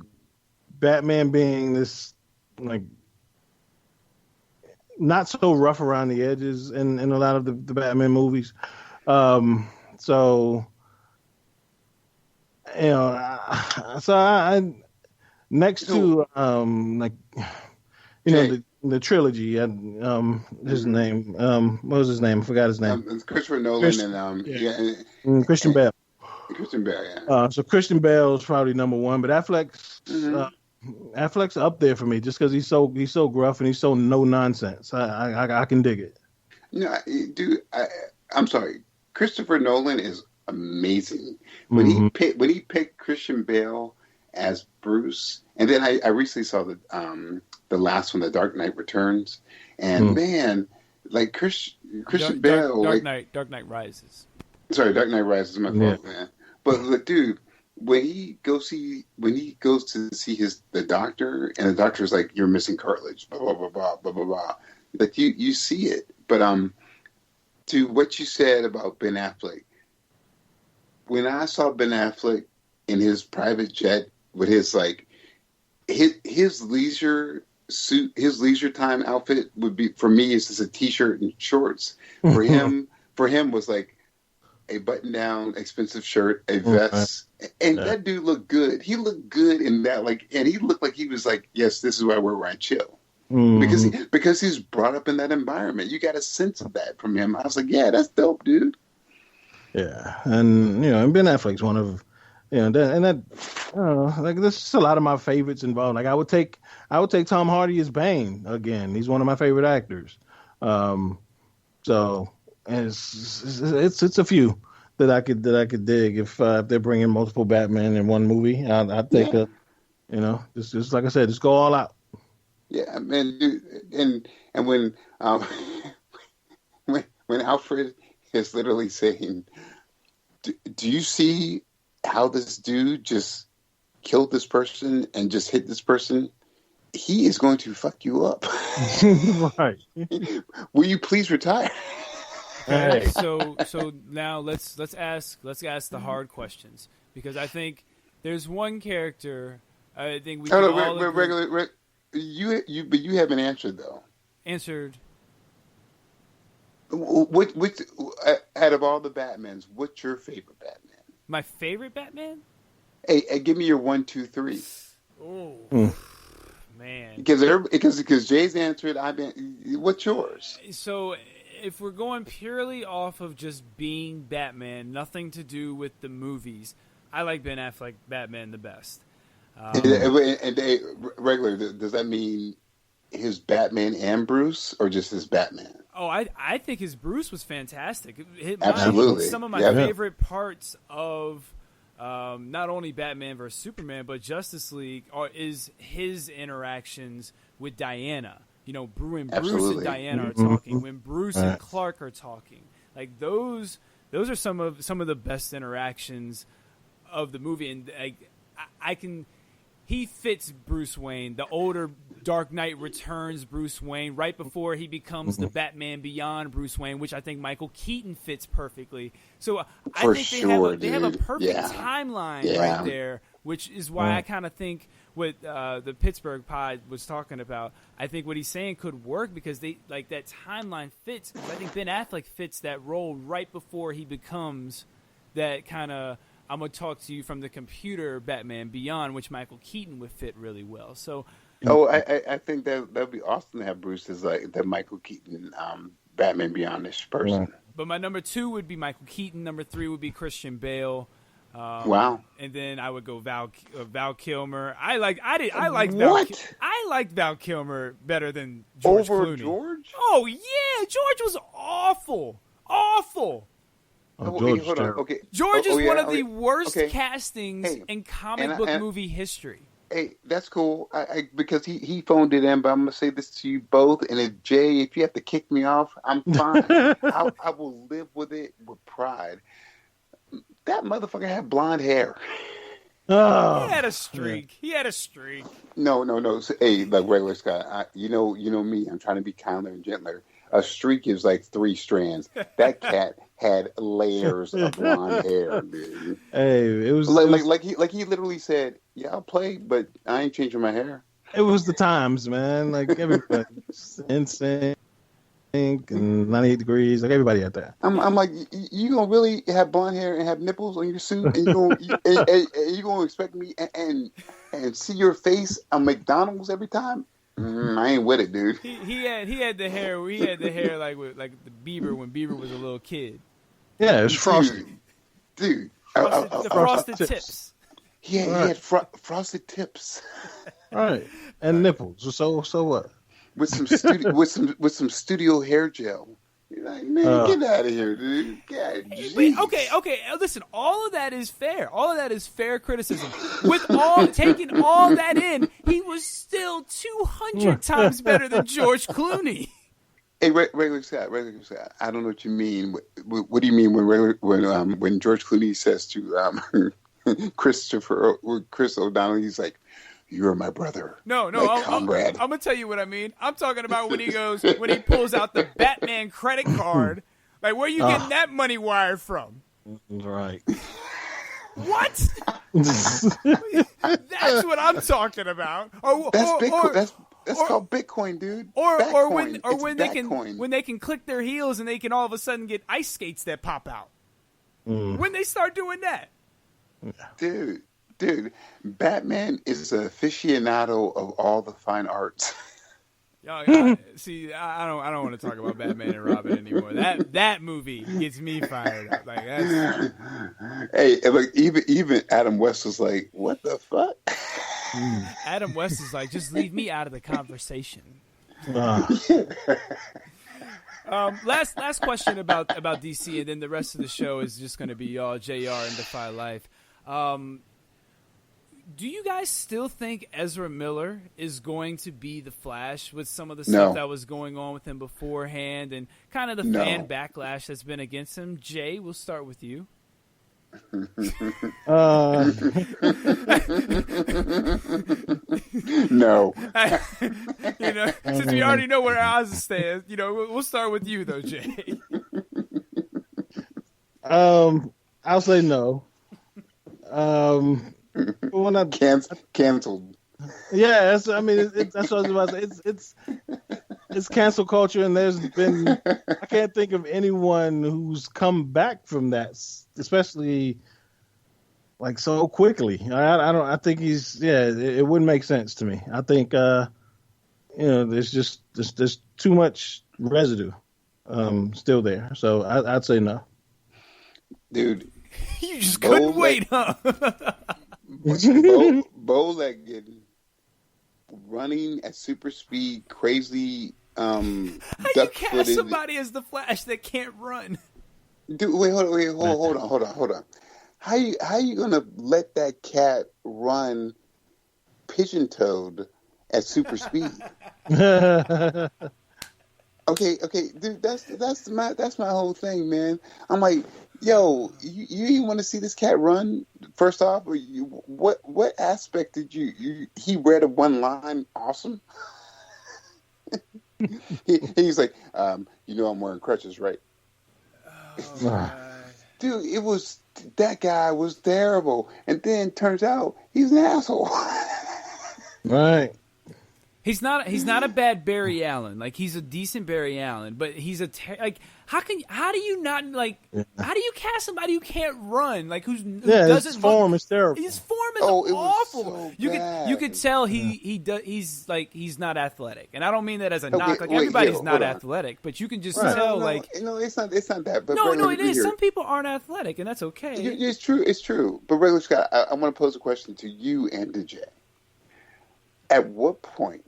Batman being this like not so rough around the edges in a lot of the Batman movies. So I next to the trilogy, his name, what was his name? I forgot his name. It's Christopher Nolan and Christian Bale. Christian Bale, yeah. So Christian Bale is probably number one, but Affleck's up there for me just because he's so gruff and he's so no nonsense. I can dig it. No, dude, I'm sorry. Christopher Nolan is amazing. When he picked Christian Bale as Bruce, and then I recently saw the last one, The Dark Knight Returns, and man, like Christian Bale, Dark Knight Rises. Sorry, Dark Knight Rises is my fault, man. But look, dude, when he goes to see the doctor, and the doctor's like, "You're missing cartilage," blah blah blah blah blah blah blah. Like you see it, but to what you said about Ben Affleck, when I saw Ben Affleck in his private jet with his leisure suit, his leisure time outfit would be, for me, it's just a t-shirt and shorts. For him was like a button-down, expensive shirt, a vest, and that dude looked good. He looked good in that, and he looked like he was like, yes, this is what I wear when I chill. Because he's brought up in that environment. You got a sense of that from him. I was like, yeah, that's dope, dude. Yeah, and Ben Affleck's one of and that I don't know, like there's just a lot of my favorites involved. Like I would take Tom Hardy as Bane again. He's one of my favorite actors. So and it's a few that I could dig if they're bringing multiple Batman in one movie. I'd take just like I said, just go all out. Yeah, I mean, dude, and when when Alfred is literally saying, "Do you see how this dude just killed this person and just hit this person? He is going to fuck you up." Right. Will you please retire? Hey. So now let's ask the hard questions, because I think there's one character I think we can all agree. But you haven't answered though. Answered. Which out of all the Batmans, what's your favorite Batman? My favorite Batman? Hey, give me your 1, 2, 3. Oh, man. Because Jay's answered. What's yours? So, if we're going purely off of just being Batman, nothing to do with the movies, I like Ben Affleck Batman the best. Regular, does that mean his Batman and Bruce, or just his Batman? Oh, I think his Bruce was fantastic. Absolutely. Some of my favorite parts of not only Batman vs. Superman, but Justice League is his interactions with Diana. You know, when Bruce and Diana are talking, when Bruce and Clark are talking. Like those are some of the best interactions of the movie, and he fits Bruce Wayne, the older Dark Knight Returns Bruce Wayne, right before he becomes the Batman Beyond Bruce Wayne, which I think Michael Keaton fits perfectly. So I think they have a perfect timeline right there, which is why I kind of think what the Pittsburgh pod was talking about, I think what he's saying could work, because they like that timeline fits. I think Ben Affleck fits that role right before he becomes that kind of, I'm going to talk to you from the computer Batman Beyond, which Michael Keaton would fit really well. So, I think that would be awesome to have Bruce as like the Michael Keaton Batman Beyond-ish person. But my number 2 would be Michael Keaton. Number 3 would be Christian Bale. Wow. And then I would go Val Kilmer. I liked Val Kilmer better than George Clooney. George? Oh yeah, George was awful. George, hold on. Okay. George is one of the worst castings in comic book movie history. Hey, that's cool. Because he phoned it in, but I'm gonna say this to you both. And if you have to kick me off, I'm fine. I will live with it with pride. That motherfucker had blonde hair. Oh, he had a streak. Yeah. He had a streak. No. So, hey, like regular Scott, you know me. I'm trying to be kinder and gentler. A streak is like 3 strands. That cat had layers of blonde hair, dude. Hey, it was like he literally said, "Yeah, I'll play, but I ain't changing my hair." It was the times, man. Like everybody, NSYNC and 98 Degrees, like everybody had that. I'm like, you gonna really have blonde hair and have nipples on your suit, and you gonna expect me and see your face on McDonald's every time? I ain't with it, dude. He had the hair. He had the hair like the Bieber when Bieber was a little kid. Yeah, it was frosty, dude. The frosted tips. Yeah, he had frosted tips. Right, and nipples. So what? With some studio hair gel. You're like, man, get out of here, dude. Okay. Listen, all of that is fair. All of that is fair criticism. With taking all that in, he was still 200 times better than George Clooney. Hey, regular Scott, I don't know what you mean. What do you mean when George Clooney says to Chris O'Donnell, he's like, "You're my brother." No, I'm gonna tell you what I mean. I'm talking about when he pulls out the Batman credit card. Like, where are you getting that money wired from? Right. What? That's what I'm talking about. That's called Bitcoin, dude. Or when they can click their heels and they can all of a sudden get ice skates that pop out. When they start doing that, dude, Batman is an aficionado of all the fine arts. See, I don't want to talk about Batman and Robin anymore. That movie gets me fired up. Like that's. Hey, look, even Adam West was like, "What the fuck?" Adam West is like, just leave me out of the conversation. Last question about DC, and then the rest of the show is just going to be y'all, JR and Defy Life. Do you guys still think Ezra Miller is going to be the Flash with some of the stuff that was going on with him beforehand and kind of the fan backlash that's been against him? Jay, we'll start with you. No. Since we already know where Oz stands, we'll start with you though, Jay. I'll say no. When canceled. Yeah, that's what I was about to say. It's cancel culture, and there's been I can't think of anyone who's come back from that, especially like so quickly. I think it wouldn't make sense to me. I think there's too much residue still there. So I'd say no. Dude, you just couldn't wait, huh? Bow-legged, running at super speed, crazy. How you cast somebody as the Flash that can't run? Dude, hold on. How you gonna let that cat run pigeon-toed at super speed? Okay, dude, that's my whole thing, man. I'm like, yo, you want to see this cat run? First off, what aspect did he read a one line awesome? He's like, I'm wearing crutches, right? Oh, dude, that guy was terrible, and then turns out he's an asshole. Right. He's not a bad Barry Allen. Like, he's a decent Barry Allen, but he's how do you cast somebody who can't run? Like, who doesn't his form is terrible. His form is awful. So you could tell he's not athletic. And I don't mean that as a knock. Like, everybody's not athletic, but you can just tell it's not that. But no, it is. Some people aren't athletic, and that's okay. It's true. But Regular Scott, I want to pose a question to you and to Jay. At what point,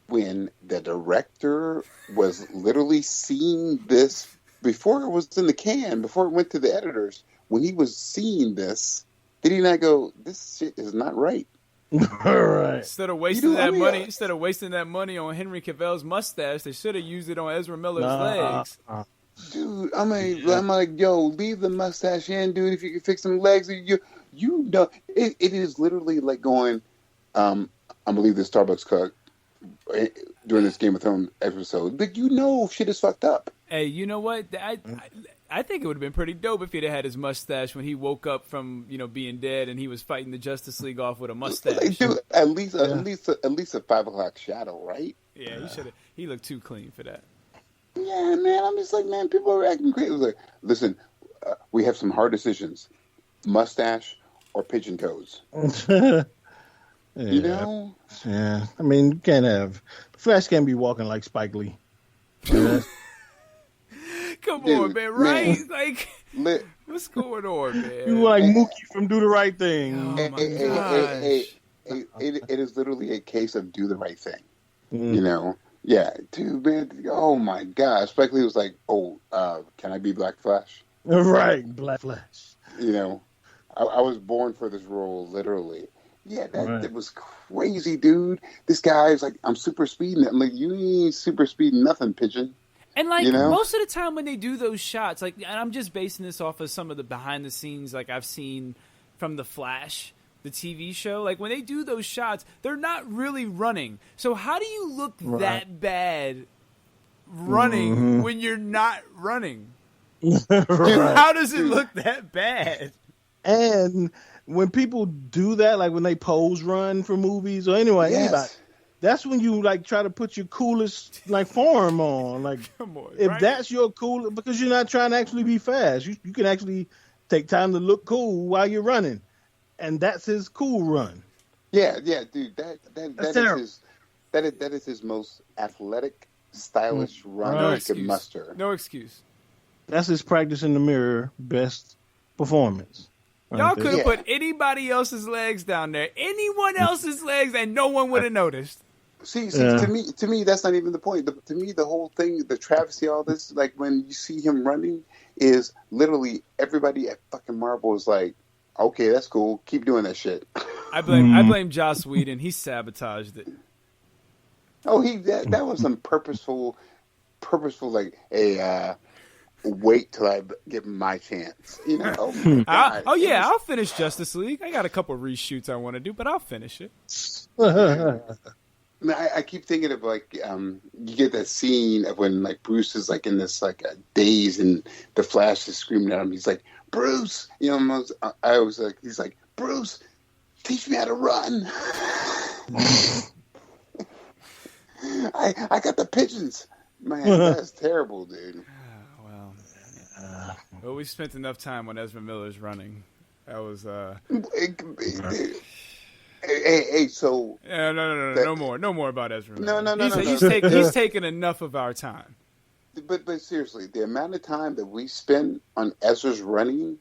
when the director was literally seeing this before it was in the can, before it went to the editors, when he was seeing this, did he not go, "This shit is not right"? All right. Instead of wasting that money on Henry Cavill's mustache, they should have used it on Ezra Miller's legs. Dude, I'm like, yo, leave the mustache in, dude. If you can fix some legs, it is literally like going, I believe the Starbucks cook during this Game of Thrones episode, but shit is fucked up. Hey, you know what? I think it would have been pretty dope if he'd have had his mustache when he woke up from being dead and he was fighting the Justice League off with a mustache. Like, dude, at least a 5 o'clock shadow, right? Yeah, he should have. He looked too clean for that. Yeah, man. I'm just like, man, people are acting crazy. Like, listen, we have some hard decisions: mustache or pigeon toes. Yeah. Yeah. I mean, you can't have Flash can't be walking like Spike Lee. Come on, man, right? Like, what's going on, man? You like Mookie from Do the Right Thing. Oh my gosh. It is literally a case of do the right thing. Yeah, dude, man. Oh my gosh, Spike Lee was like, can I be Black Flash? Right, Black Flash. I was born for this role, literally. Yeah, that was crazy, dude. This guy's like, I'm super speeding. I'm like, you ain't super speeding nothing, pigeon. And most of the time when they do those shots, and I'm just basing this off of some of the behind the scenes I've seen from The Flash, the TV show. Like, when they do those shots, they're not really running. So how do you look that bad running when you're not running? Right. How does it look that bad? And when people do that, like when they pose run for movies or anybody, that's when you try to put your coolest form on. Like, come on, if that's your cool, because you're not trying to actually be fast. You can actually take time to look cool while you're running, and that's his cool run. Yeah, dude. That is his that is his most athletic, stylish run he could muster. No excuse. That's his practice in the mirror best performance. Y'all could have put anybody else's legs down there, anyone else's legs, and no one would have noticed. See, to me, that's not even the point. To me, the whole thing, the travesty, all this, like when you see him running, is literally everybody at fucking Marvel is like, okay, that's cool, keep doing that shit. I blame Joss Whedon. He sabotaged it. Oh, that was some purposeful, like, hey, wait till I get my chance. You know? I'll finish Justice League. I got a couple reshoots I want to do, but I'll finish it. I keep thinking of like you get that scene of when like Bruce is like in this like a daze and the Flash is screaming at him. He's like, Bruce, you know, I was like, he's like, Bruce, teach me how to run. I got the pigeons. Man, that's terrible, dude. Well, we spent enough time on Ezra Miller's running. That was Hey, so no more about Ezra Miller. No. He's taken enough of our time. But seriously, the amount of time that we spend on Ezra's running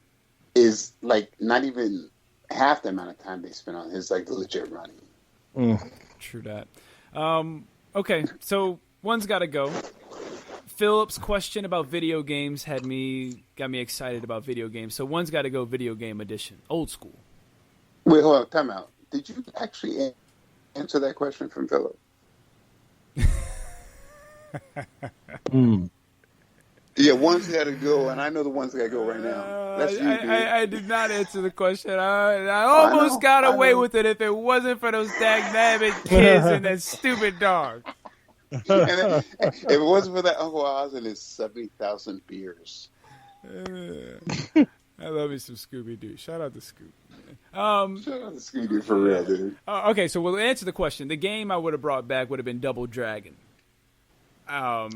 is like not even half the amount of time they spend on his like legit running. True that. Okay, so one's got to go. Philip's question about video games got me excited about video games. So one's got to go video game edition, old school. Wait, hold on, time out. Did you actually answer that question from Philip? Yeah, one's got to go, and I know the one's got to go right now. That's you, dude. I did not answer the question. I almost got away with it if it wasn't for those dagnabbit kids and that stupid dog. If it wasn't for that Uncle Oz and his 70,000 beers. I love me some Scooby-Doo. Shout out to Scooby. Shout out to Scooby for real, dude. Okay, so we'll answer the question. The game I would have brought back would have been Double Dragon. I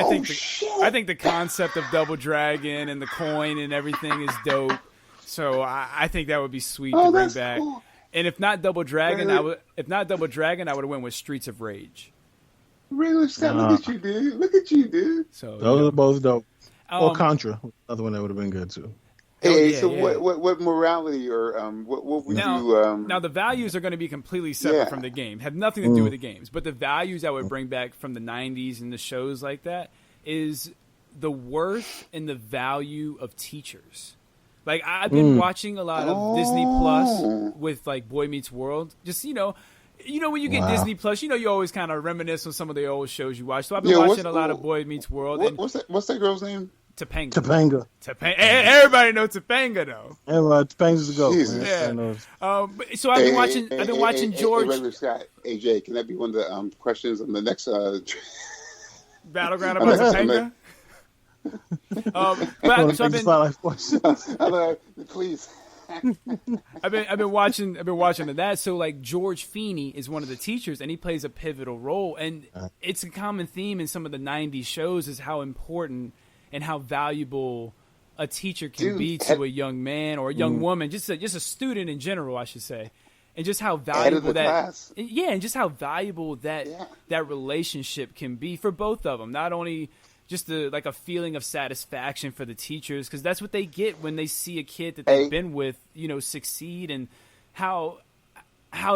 think the concept of Double Dragon and the coin and everything is dope. So I think that would be sweet to bring back. Cool. And if not Double Dragon, I would have went with Streets of Rage. Really, Scott, look at you, dude. Look at you, dude. So those are both dope. Or Contra, another one that would have been good too. Hey, what morality or what would you? Now the values are going to be completely separate from the game. Have nothing to do with the games. But the values I would bring back from the '90s and the shows like that is the worth and the value of teachers. Like I've been watching a lot of Disney Plus with like Boy Meets World. Just you know when you get Disney Plus, you always kind of reminisce on some of the old shows you watch. So I've been watching a lot of Boy Meets World. What's that girl's name? Topanga. Everybody knows Topanga though. Topanga's the goat. Jesus. Yeah. So I've been watching George. Hey, Scott, AJ, can that be one of the questions on the next Battleground about Topanga? Please. I've been watching that. So like George Feeney is one of the teachers, and he plays a pivotal role. And it's a common theme in some of the '90s shows is how important and how valuable a teacher can be to a young man or a young woman, just a student in general, I should say, and just how valuable and just how valuable that relationship can be for both of them. Not only just like a feeling of satisfaction for the teachers, because that's what they get when they see a kid that they've been with, succeed, and how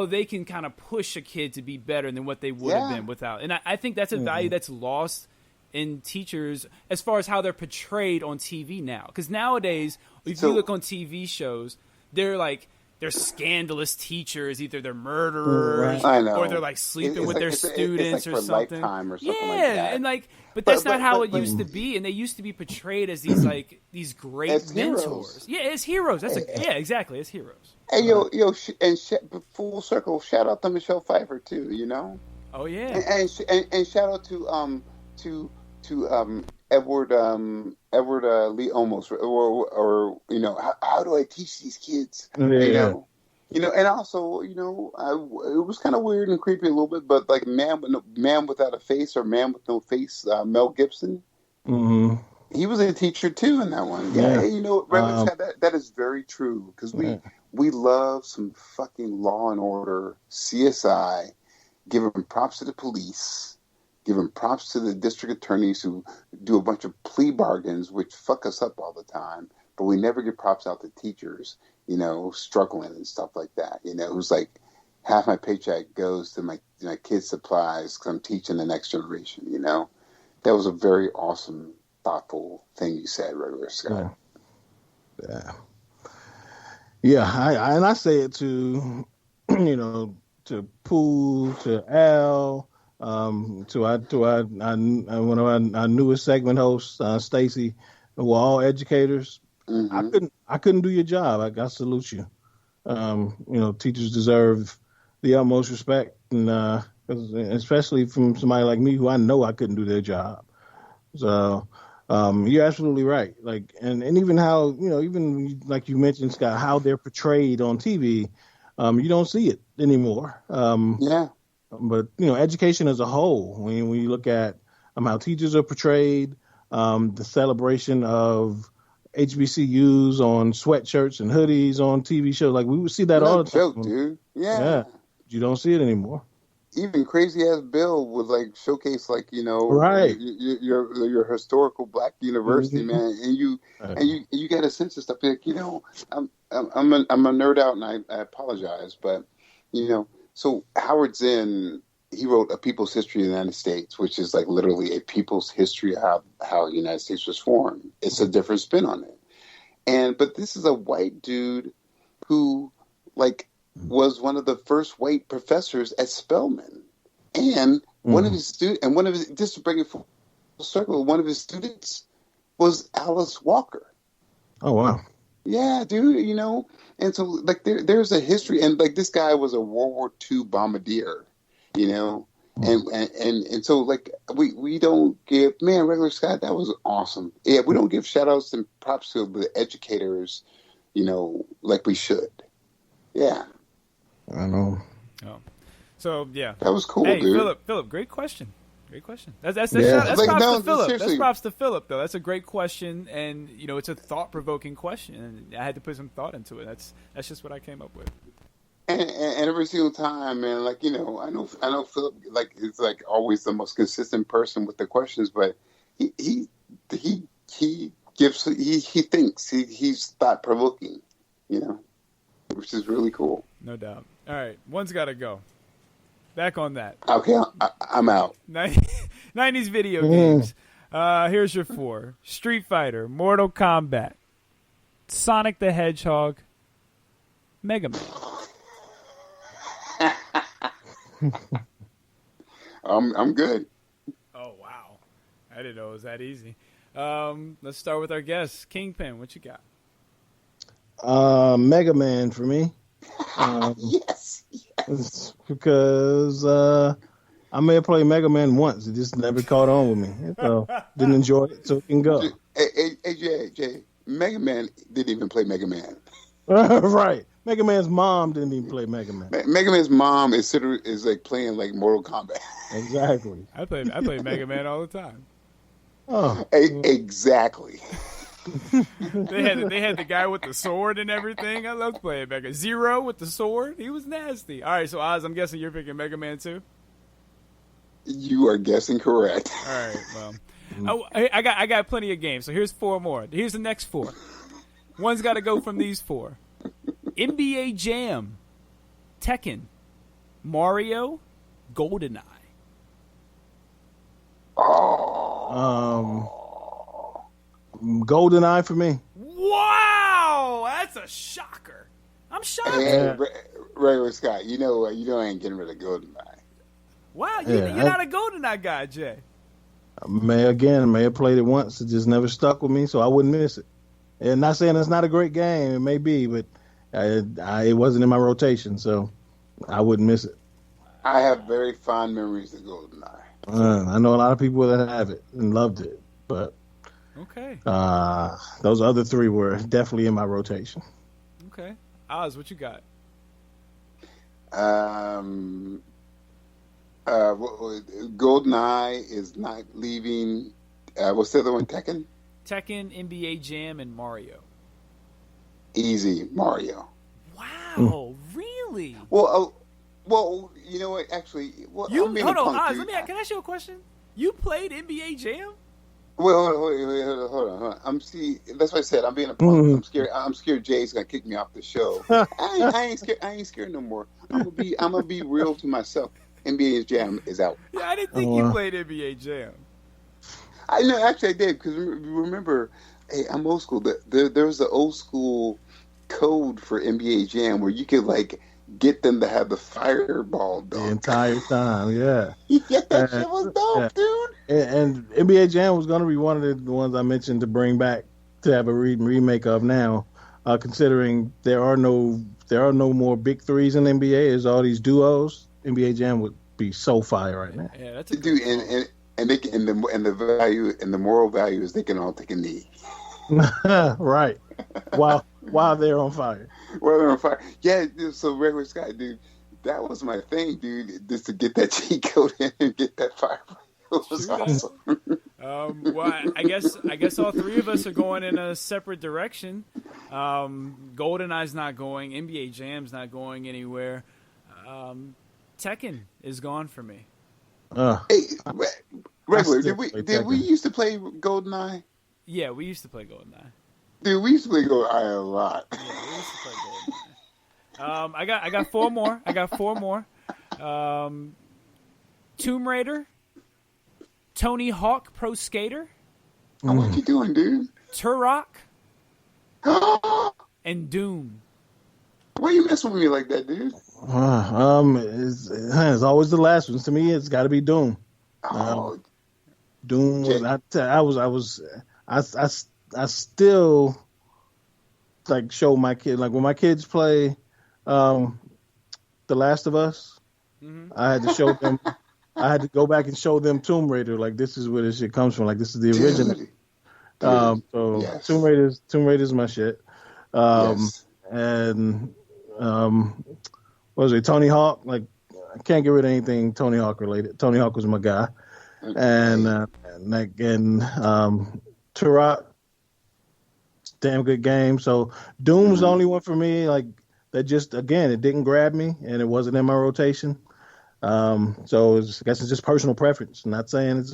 they can kind of push a kid to be better than what they would have been without. And I think that's a value that's lost in teachers as far as how they're portrayed on TV now. Because nowadays, if you look on TV shows, they're scandalous teachers. Either they're murderers or they're like sleeping with their students or something. Lifetime or something like that. And but that's not how it used to be. And they used to be portrayed as these great as mentors. Heroes. Yeah, as heroes. Exactly, as heroes. Hey, full circle. Shout out to Michelle Pfeiffer too. Oh yeah. And shout out to Edward Lee Olmos, or how do I teach these kids? And also it was kind of weird and creepy a little bit, but like man without a face or man with no face, Mel Gibson, he was a teacher too in that one. That is very true, because we love some fucking Law and Order, CSI. giving props to the police, giving props to the district attorneys who do a bunch of plea bargains, which fuck us up all the time, but we never give props out to teachers, struggling and stuff like that, who's like, half my paycheck goes to my kids' supplies because I'm teaching the next generation, That was a very awesome, thoughtful thing you said, Regular Scott. Yeah, I say it to, to Pooh, to Al, to one of our newest segment hosts, Stacy, who are all educators. Mm-hmm. I couldn't do your job. I salute you. Teachers deserve the utmost respect, and especially from somebody like me who I know I couldn't do their job. So you're absolutely right. Like, and even how, even like you mentioned, Scott, how they're portrayed on TV, you don't see it anymore. But education as a whole, when you look at how teachers are portrayed, the celebration of HBCUs on sweatshirts and hoodies on TV shows, like we would see that all the time. Joke, dude. Yeah. You don't see it anymore. Even crazy ass Bill would like showcase like right, your historical black university, man, and you get a sense of stuff like I'm a nerd out, and I apologize, but so Howard Zinn, he wrote A People's History of the United States, which is like literally a people's history of how the United States was formed. It's a different spin on it, but this is a white dude who like was one of the first white professors at Spelman, and one of his students, just to bring it full circle, one of his students was Alice Walker. Oh wow! Yeah, dude, and so like there's a history, and like this guy was a World War II bombardier, and so like we don't give, man, Regular Scott, that was awesome. Yeah, we don't give shout outs and props to the educators, like we should. Yeah. I know. Oh, so yeah, that was cool, hey, dude. Philip, great question. That's props to Philip. That's props to Philip, though. That's a great question, and it's a thought-provoking question, and I had to put some thought into it. That's just what I came up with. And every single time, man, like I know Philip, like is like always the most consistent person with the questions, but he thinks he's thought-provoking, which is really cool. No doubt. All right, one's got to go. Back on that. Okay, I'm out. 90s video games. Here's your 4. Street Fighter, Mortal Kombat, Sonic the Hedgehog, Mega Man. I'm good. Oh, wow. I didn't know it was that easy. Let's start with our guest. Kingpin, what you got? Mega Man for me. Yes. Because I may have played Mega Man once. It just never caught on with me. So didn't enjoy it, so it can go. Hey, Jay, Mega Man didn't even play Mega Man. Right. Mega Man's mom didn't even play Mega Man. Mega Man's mom is like playing like Mortal Kombat. Exactly. I play Mega Man all the time. Oh, exactly. They had the guy with the sword and everything. I loved playing Mega Zero with the sword. He was nasty. All right, so Oz, I'm guessing you're picking Mega Man too. You are guessing correct. All right, well, I got plenty of games. So here's 4 more. Here's the next 4. One's got to go from these 4. NBA Jam, Tekken, Mario, GoldenEye. GoldenEye for me. Wow, that's a shocker. I'm shocked. Hey, Regular Scott, you know I ain't getting rid of GoldenEye. Wow, you're not a GoldenEye guy, Jay. May have played it once. It just never stuck with me, so I wouldn't miss it. And not saying it's not a great game, it may be, but it wasn't in my rotation, so I wouldn't miss it. I have very fond memories of GoldenEye. I know a lot of people that have it and loved it, but okay. Those other 3 were definitely in my rotation. Okay, Oz, what you got? GoldenEye is not leaving. What's the other one? Tekken, NBA Jam, and Mario. Easy, Mario. Wow, really? Well, Well, you know what? Actually, well, You I'm being hold a on, punk, Oz. dude. Can I ask you a question? You played NBA Jam? Well, hold on. That's what I said. I'm being a punk. I'm scared. I'm scared Jay's gonna kick me off the show. I ain't scared. I ain't scared no more. I'm gonna be real to myself. NBA Jam is out. Yeah, I didn't think you played NBA Jam. I know. Actually, I did because remember, hey, I'm old school. There was the old school code for NBA Jam where you could like get them to have the fireball dunk the entire time. Yeah, yeah, that shit was dope, dude. And NBA Jam was going to be one of the ones I mentioned to bring back to have a remake of now, considering there are no more big threes in the NBA. There's all these duos. NBA Jam would be so fire right now. Yeah, that's a Dude, and they can, and the value and the moral value is they can all take a knee. Right. While they're on fire. While they're on fire. Yeah, dude, so regular Scott, dude, that was my thing, dude, just to get that cheat code in and get that fire. It was awesome. Well, I guess all three of us are going in a separate direction. GoldenEye's not going. NBA Jam's not going anywhere. Tekken is gone for me. Hey, regular, did we used to play GoldenEye? Yeah, we used to play GoldenEye. Dude, we used to play GoldenEye a lot. Yeah, we used to play GoldenEye. I got four more. Tomb Raider, Tony Hawk Pro Skater. Oh, what you doing, dude? Turok, and Doom. Why you messing with me like that, dude? It's always the last ones. To me, it's got to be Doom. Doom was. I still like show my kid, like when my kids play The Last of Us. Mm-hmm. I had to show them. I had to go back and show them Tomb Raider. Like, this is where this shit comes from. Like, this is the original. So yes. Tomb Raider's my shit. Yes. And what was it? Tony Hawk. Like, I can't get rid of anything Tony Hawk related. Tony Hawk was my guy. And Turok, damn good game. So Doom was the only one for me. Like, that just, again, it didn't grab me, and it wasn't in my rotation. So I guess it's just personal preference. I'm not saying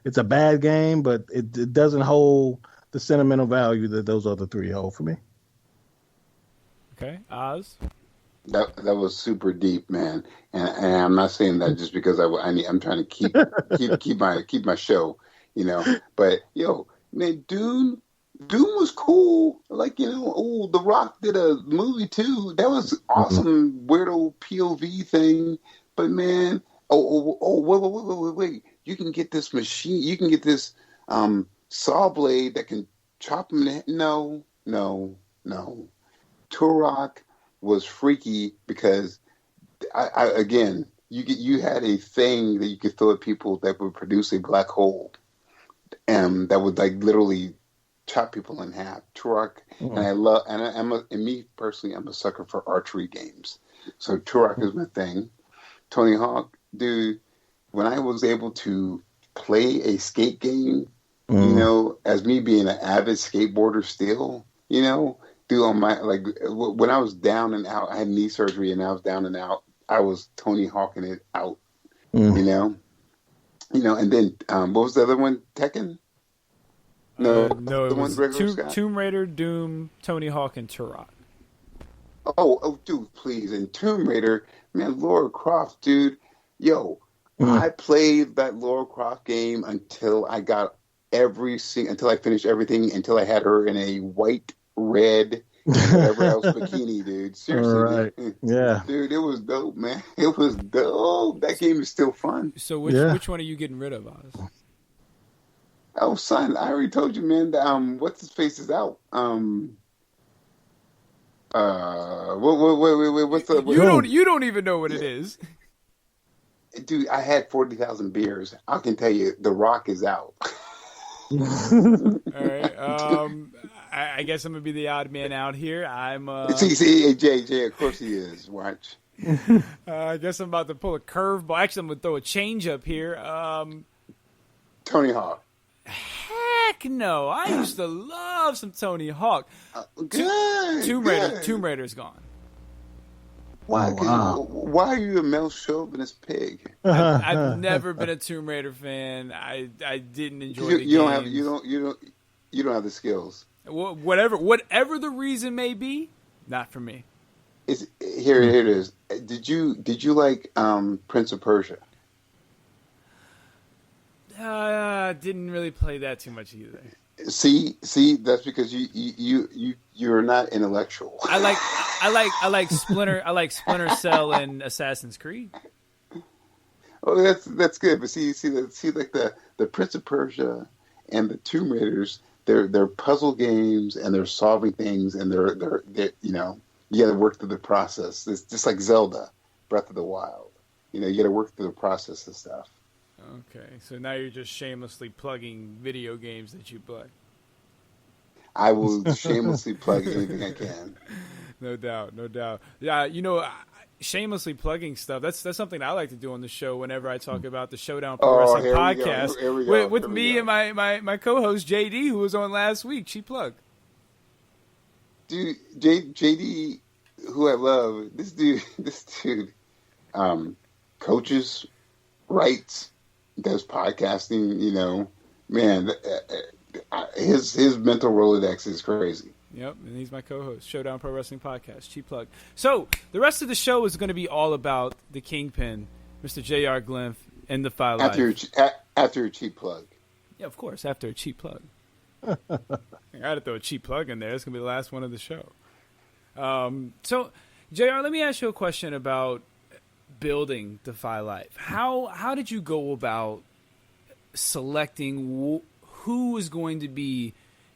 it's a bad game, but it doesn't hold the sentimental value that those other three hold for me. Okay, Oz. That was super deep, man, and I'm not saying that just because I'm trying to keep my show, you know. But yo, man, Doom was cool. Like, you know, The Rock did a movie too. That was awesome, weirdo POV thing. But man, wait! You can get this machine. You can get this saw blade that can chop him. No. Turok was freaky because you had a thing that you could throw at people that would produce a black hole, and that would like literally chop people in half. Turok, and me personally, I'm a sucker for archery games, so Turok is my thing. Tony Hawk, dude, when I was able to play a skate game, you know, as me being an avid skateboarder still, you know, dude, on my, like, when I was down and out, I had knee surgery and I was down and out, I was Tony Hawking it out, you know, and then, what was the other one? Tekken? No, it was Tomb Raider, Doom, Tony Hawk, and Turok. Oh, dude, please. And Tomb Raider, man, Lara Croft, dude. Yo, I played that Lara Croft game until I got until I finished everything, until I had her in a white, red, whatever else bikini, dude. Seriously. Right. Dude. Yeah. Dude, it was dope, man. It was dope. That game is still fun. So which one are you getting rid of, Oz? Oh, son, I already told you, man, that, what's his face is out. What's up? You don't even know what it is. Dude, I had 40,000 beers. I can tell you, The Rock is out. All right. I guess I'm gonna be the odd man out here. I'm. See, Jay, of course he is. Watch. I guess I'm about to pull a curveball. Actually, I'm gonna throw a change up here. Tony Hawk. Heck no! I used to love some Tony Hawk. Good. Tomb Raider's gone. Why? Oh, wow. Why are you a male chauvinist pig? I've never been a Tomb Raider fan. I didn't enjoy the You don't have games. you don't have the skills. Whatever the reason may be, not for me. Here it is. Did you like Prince of Persia? Didn't really play that too much either. See, that's because you're not intellectual. I like Splinter Cell and Assassin's Creed. Oh, that's good. But see like the Prince of Persia and the Tomb Raiders, they're puzzle games and they're solving things and they're you know, you got to work through the process. It's just like Zelda, Breath of the Wild. You know, you got to work through the process and stuff. Okay, so now you're just shamelessly plugging video games that you play. I will shamelessly plug anything I can. No doubt. Yeah, you know, shamelessly plugging stuff. That's something I like to do on the show whenever I talk about the Showdown Pro Wrestling podcast Here we go. with me and my co-host JD, who was on last week. She plugged. Dude, JD, who I love, this dude, coaches, writes, does podcasting. You know, man, his mental Rolodex is crazy. Yep, and he's my co-host, Showdown Pro Wrestling Podcast. Cheap plug. So the rest of the show is going to be all about the Kingpin, Mr. J.R. Glymph, and Defy Life. After a cheap plug. Yeah, of course, after a cheap plug. I got to throw a cheap plug in there. It's going to be the last one of the show. So, JR, let me ask you a question about building Defy Life. How did you go about selecting who is going to be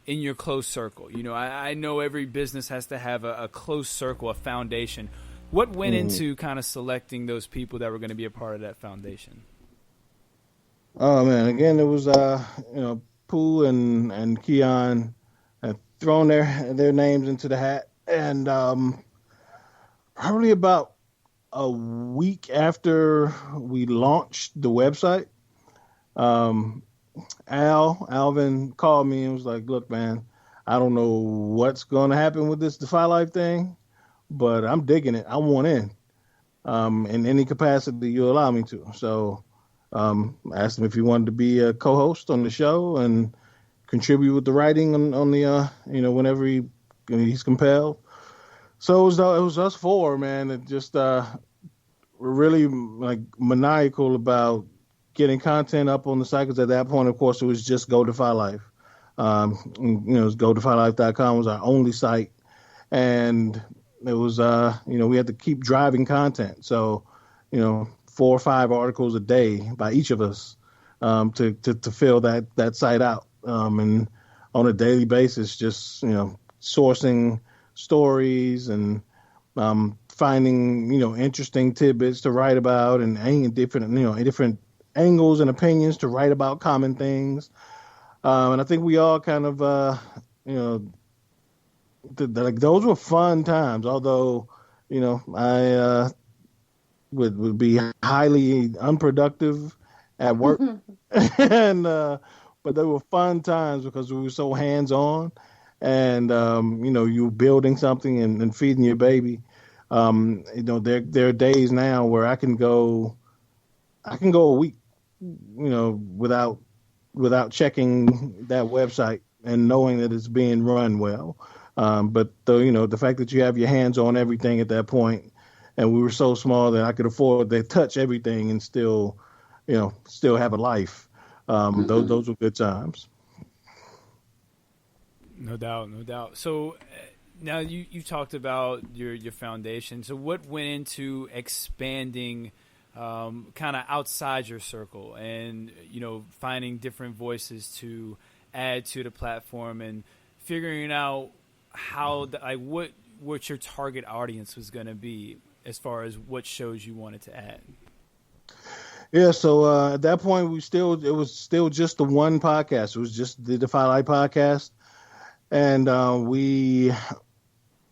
in your close circle? You know, I know every business has to have a close circle, a foundation. What went into kind of selecting those people that were going to be a part of that foundation? Oh man, again, it was Pooh and Keon had thrown their names into the hat, and probably about a week after we launched the website, Alvin called me and was like, "Look, man, I don't know what's going to happen with this Defy Life thing, but I'm digging it. I want in any capacity you allow me to." So I asked him if he wanted to be a co-host on the show and contribute with the writing on the whenever he's compelled. So it was us four, man. It just we're really like maniacal about getting content up on the site, because at that point, of course, it was just Go Defy Life. GoDefyLife.com was our only site, and it was we had to keep driving content. So 4 or 5 articles a day by each of us to fill that site out, and on a daily basis, just sourcing stories and finding interesting tidbits to write about, and different angles and opinions to write about common things. And I think we all kind of like those were fun times, although I would be highly unproductive at work. And but they were fun times because we were so hands-on, and you were building something and feeding your baby. There are days now where I can go a week without checking that website and knowing that it's being run well. But the fact that you have your hands on everything at that point, and we were so small that I could afford to touch everything and still have a life. Those were good times. No doubt. So now you talked about your foundation. So what went into expanding kind of outside your circle, and finding different voices to add to the platform, and figuring out how what your target audience was going to be as far as what shows you wanted to add? Yeah, so at that point it was still just the one podcast. It was just the Defy Life podcast, and we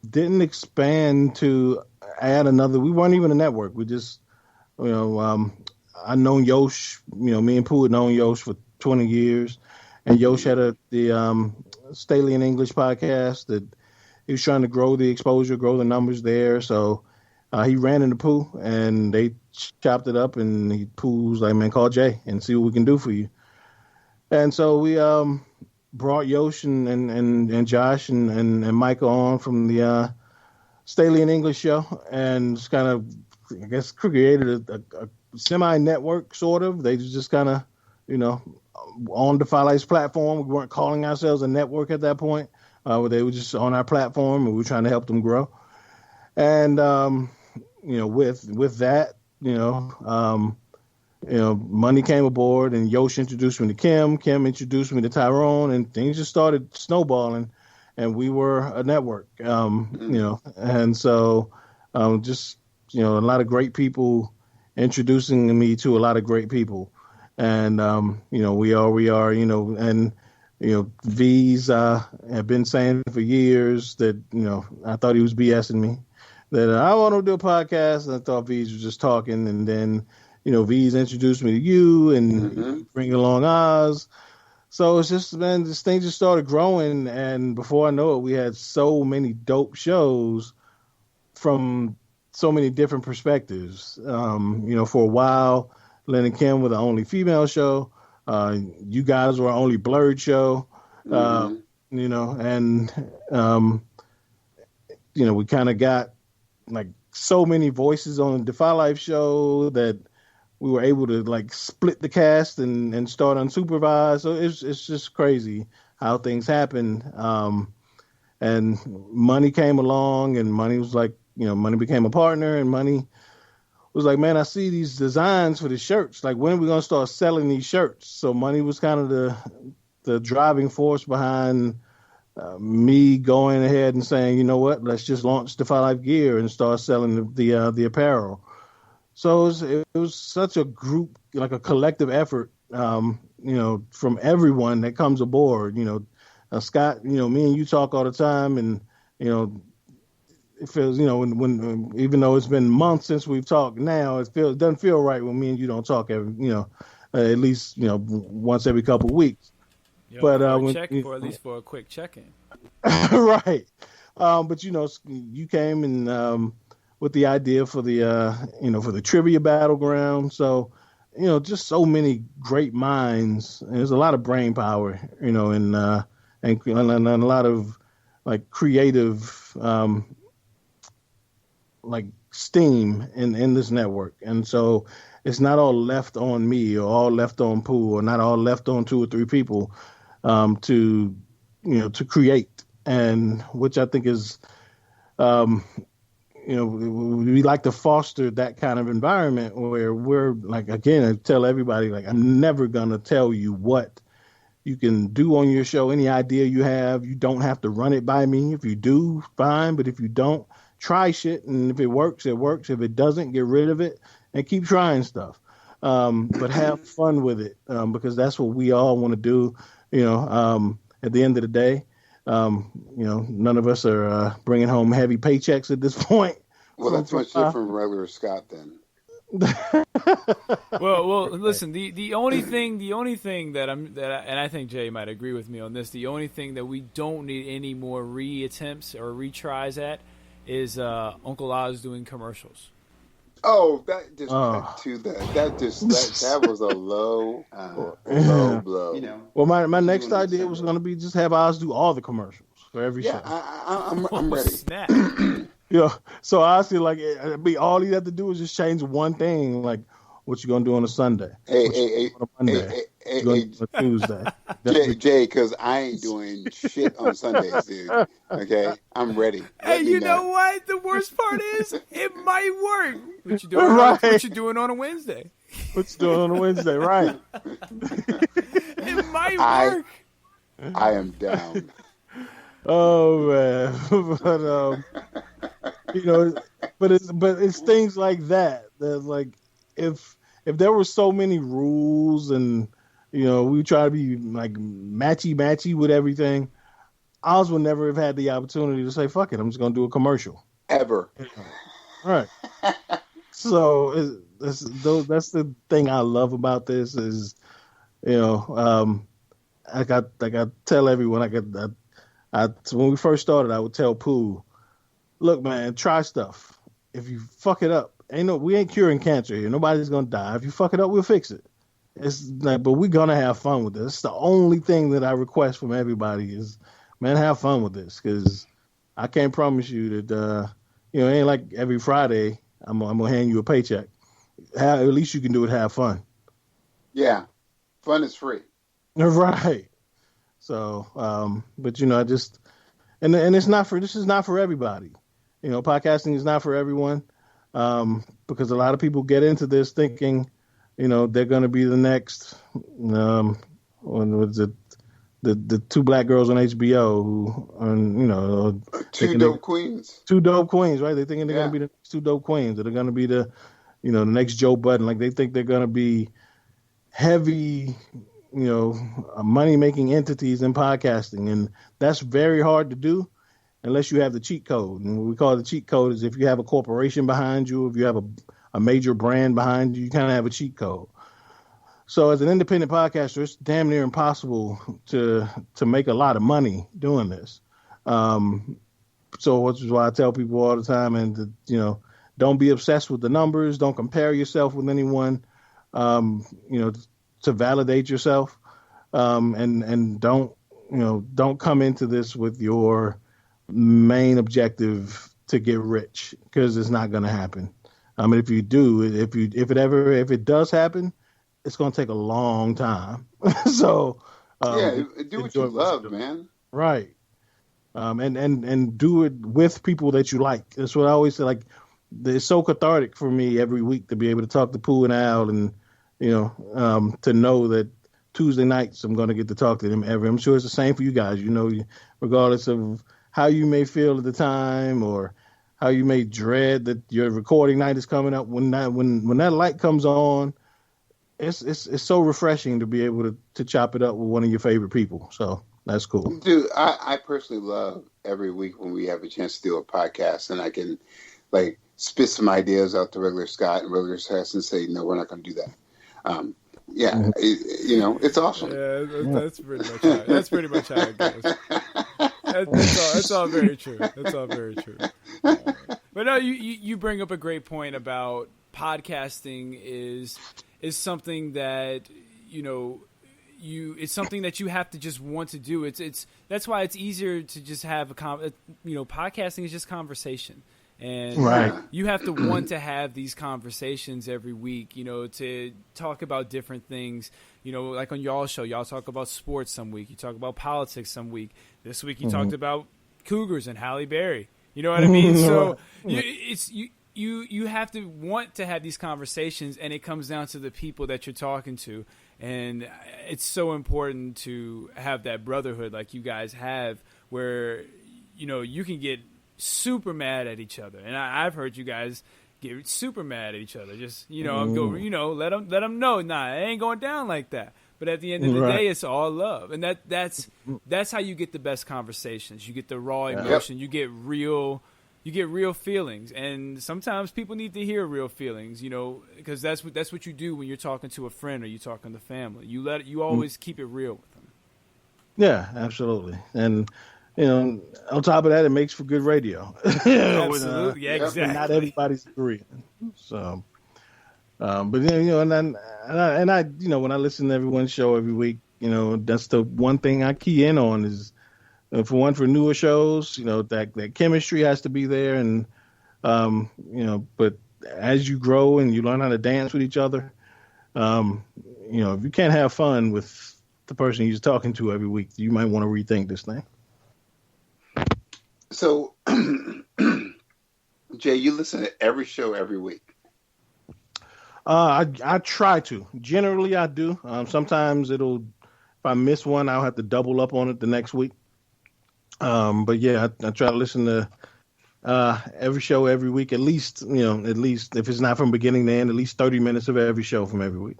didn't expand to add another. We weren't even a network. We just I known Yosh, me and Pooh had known Yosh for 20 years. And Yosh had the Staley in English podcast that he was trying to grow the exposure, grow the numbers there. So he ran into Pooh, and they chopped it up, and Pooh was like, man, call Jay and see what we can do for you. And so we brought Yosh and Josh and Michael on from the Staley and English show, and just kind of, I guess, created a semi-network, sort of. They just kind of, on Defy Life's platform. We weren't calling ourselves a network at that point. They were just on our platform, and we were trying to help them grow. And, with that, money came aboard, and Yosh introduced me to Kim. Kim introduced me to Tyrone, and things just started snowballing, and we were a network, and so just, a lot of great people introducing me to a lot of great people. And, we are, and, V's have been saying for years that, I thought he was BSing me, that I want to do a podcast. And I thought V's was just talking. And then, V's introduced me to you and bring along Oz. So it's just, man, this thing just started growing. And before I know it, we had so many dope shows from so many different perspectives. For a while, Len and Kim were the only female show. You guys were our only blurred show. And, we kind of got like so many voices on the Defy Life show that we were able to like split the cast and start unsupervised. So it's just crazy how things happen. And Money came along, and Money was like, Money became a partner, and Money was like, man, I see these designs for the shirts. Like, when are we going to start selling these shirts? So Money was kind of the driving force behind me going ahead and saying, you know what, let's just launch Defy Life gear and start selling the apparel. So it was such a group, like a collective effort, from everyone that comes aboard. Scott, me and you talk all the time, and it feels, when even though it's been months since we've talked, now it doesn't feel right when me and you don't talk every, at least once every couple of weeks. But or at least for a quick check-in, right? But you came and with the idea for the for the trivia battleground. So just so many great minds. And there's a lot of brain power, and a lot of like creative like steam in this network. And so it's not all left on me or all left on Pooh or not all left on 2 or 3 people to create, and which I think is we like to foster that kind of environment where we're like, again, I tell everybody, like, I'm never going to tell you what you can do on your show. Any idea you have, you don't have to run it by me. If you do, fine. But if you don't, try shit. And if it works, it works. If it doesn't, get rid of it and keep trying stuff. But have fun with it, because that's what we all want to do. At the end of the day, none of us are bringing home heavy paychecks at this point. Well, that's much different from regular Scott then. well, listen. The only thing that and I think Jay might agree with me on this. The only thing that we don't need any more reattempts or retries at is Uncle Oz doing commercials. Oh, that just that was a low blow. Well, my next idea was going to be just have Oz do all the commercials for every show. I'm ready. Snap. So honestly, like, all you have to do is just change one thing, like what you gonna do on a Sunday, on a Monday, on a Tuesday. Jay, because I ain't doing shit on Sundays, dude. Okay, I'm ready. Hey, you know what? The worst part is it might work. What you doing? Right. What you doing on a Wednesday? What you doing on a Wednesday? Right. It might work. I am down. Oh man, but it's things like that. That's like, if there were so many rules and we try to be like matchy with everything, Oz would never have had the opportunity to say, "Fuck it, I'm just gonna do a commercial." Ever. Right. So that's the thing I love about this is, I tell everyone, when we first started, I would tell Pooh, look, man, try stuff. if you fuck it up, we ain't curing cancer here. Nobody's gonna die. If you fuck it up, we'll fix it. It's like, but we're gonna have fun with this. It's the only thing that I request from everybody is, man, have fun with this, because I can't promise you that it ain't like every Friday I'm gonna hand you a paycheck. At least you can do it. Have fun. Yeah, fun is free. Right. So, but I just and it's not for this is not for everybody. Podcasting is not for everyone, because a lot of people get into this thinking, they're going to be the next. When was it? The two black girls on HBO who, two dope queens. Two dope queens, right? They're thinking they're going to be the two dope queens, that are going to be the next Joe Budden. Like, they think they're going to be heavy, money-making entities in podcasting, and that's very hard to do unless you have the cheat code. And what we call the cheat code is if you have a corporation behind you, if you have a major brand behind you, you kind of have a cheat code. So as an independent podcaster, it's damn near impossible to make a lot of money doing this. So which is why I tell people all the time, and don't be obsessed with the numbers. Don't compare yourself with anyone, to validate yourself. And don't come into this with your main objective to get rich, because it's not going to happen. I mean, if you do, if it does happen, it's going to take a long time. So, do what you love, man. Right. And do it with people that you like. That's what I always say. Like, it's so cathartic for me every week to be able to talk to Pooh and Al, and, to know that Tuesday nights I'm going to get to talk to them I'm sure it's the same for you guys, regardless of how you may feel at the time, or how you may dread that your recording night is coming up. When that light comes on, it's so refreshing to be able to chop it up with one of your favorite people. So that's cool. Dude, I personally love every week when we have a chance to do a podcast and I can spit some ideas out to regular Scott and regular Hess and say, no, we're not going to do that. It's awesome. Yeah, that's pretty much how it goes. That's all very true. That's all very true. But no, you bring up a great point about podcasting is something that it's something that you have to just want to do. It's that's why it's easier to just have podcasting is just conversation. And right. You have to want to have these conversations every week, to talk about different things. Like on y'all's show, y'all talk about sports some week. You talk about politics some week. This week you talked about Cougars and Halle Berry. You know what I mean? So you have to want to have these conversations, and it comes down to the people that you're talking to. And it's so important to have that brotherhood like you guys have, where, you can get super mad at each other. And I've heard you guys get super mad at each other. Just, let them know, nah, it ain't going down like that. But at the end of the day, it's all love. And that's how you get the best conversations. You get the raw emotion. You get real feelings. And sometimes people need to hear real feelings, because that's what you do when you're talking to a friend or you're talking to family. You always keep it real with them. Yeah, absolutely. And on top of that, it makes for good radio. Absolutely, exactly. Not everybody's agreeing. So, but then and I when I listen to everyone's show every week, that's the one thing I key in on is, for newer shows, that chemistry has to be there, and but as you grow and you learn how to dance with each other, if you can't have fun with the person you're talking to every week, you might want to rethink this thing. So, Jay, you listen to every show every week. I try to. Generally, I do. Sometimes if I miss one, I'll have to double up on it the next week. But yeah, I try to listen to every show every week, at least if it's not from beginning to end, at least 30 minutes of every show from every week.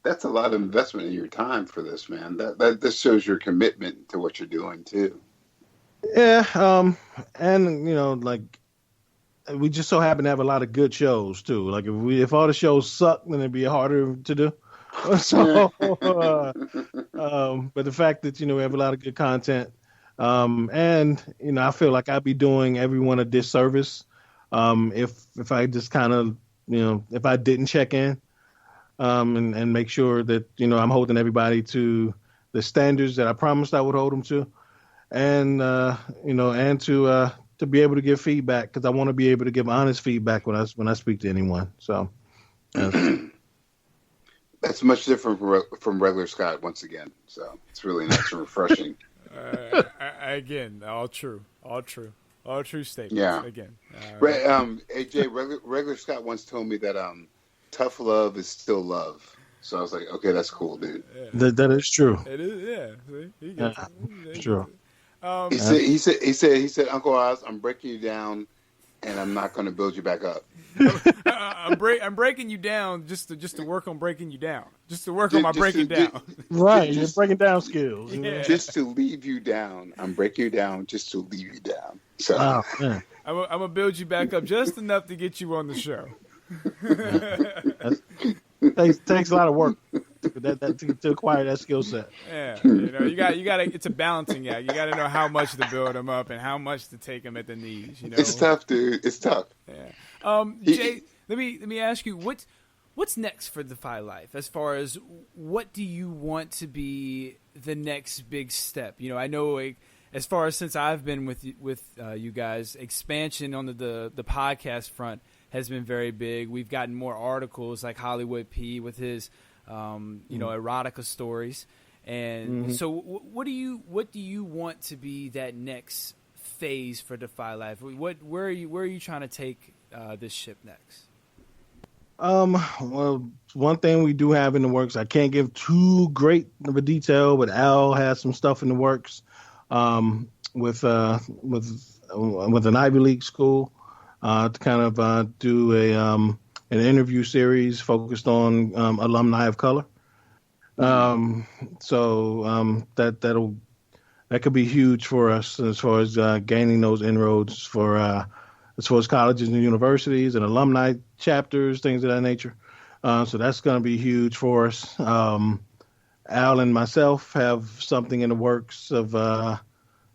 That's a lot of investment in your time for this, man. That shows your commitment to what you're doing too. Yeah, and we just so happen to have a lot of good shows too. Like if all the shows suck, then it'd be harder to do. So, but the fact that we have a lot of good content, and I feel like I'd be doing everyone a disservice If I just kind of, if I didn't check in, and make sure that, I'm holding everybody to the standards that I promised I would hold them to, and and to be able to give feedback, because I want to be able to give honest feedback when I speak to anyone. So that's much different from regular Scott once again. So it's really nice and refreshing. Again, all true statements. Yeah. Again, AJ, regular Scott once told me that tough love is still love. So I was like, okay, that's cool, dude. Yeah. That is true. It is, yeah. It's true. He said, Uncle Oz, I'm breaking you down, and I'm not going to build you back up. I'm breaking you down just to work on breaking you down. Just to work on my breaking down. Right, you're breaking down skills. Yeah. Just to leave you down. I'm breaking you down just to leave you down. So I'm gonna build you back up just enough to get you on the show. Takes a lot of work to acquire that skill set. Yeah, you got to. It's a balancing act. You got to know how much to build them up and how much to take them at the knees. It's tough, dude. It's tough. Yeah. Jay, let me ask you what's next for Defy Life, as far as what do you want to be the next big step? I know as far as since I've been with you guys, expansion on the podcast front has been very big. We've gotten more articles like Hollywood P with his erotica stories, and so what do you want to be that next phase for Defy Life? Where are you trying to take this ship next? Well, one thing we do have in the works, I can't give too great of a detail, but Al has some stuff in the works with an Ivy League school to kind of do an interview series focused on alumni of color. So that could be huge for us as far as gaining those inroads for as far as colleges and universities and alumni chapters, things of that nature. So that's going to be huge for us. Al and myself have something in the works of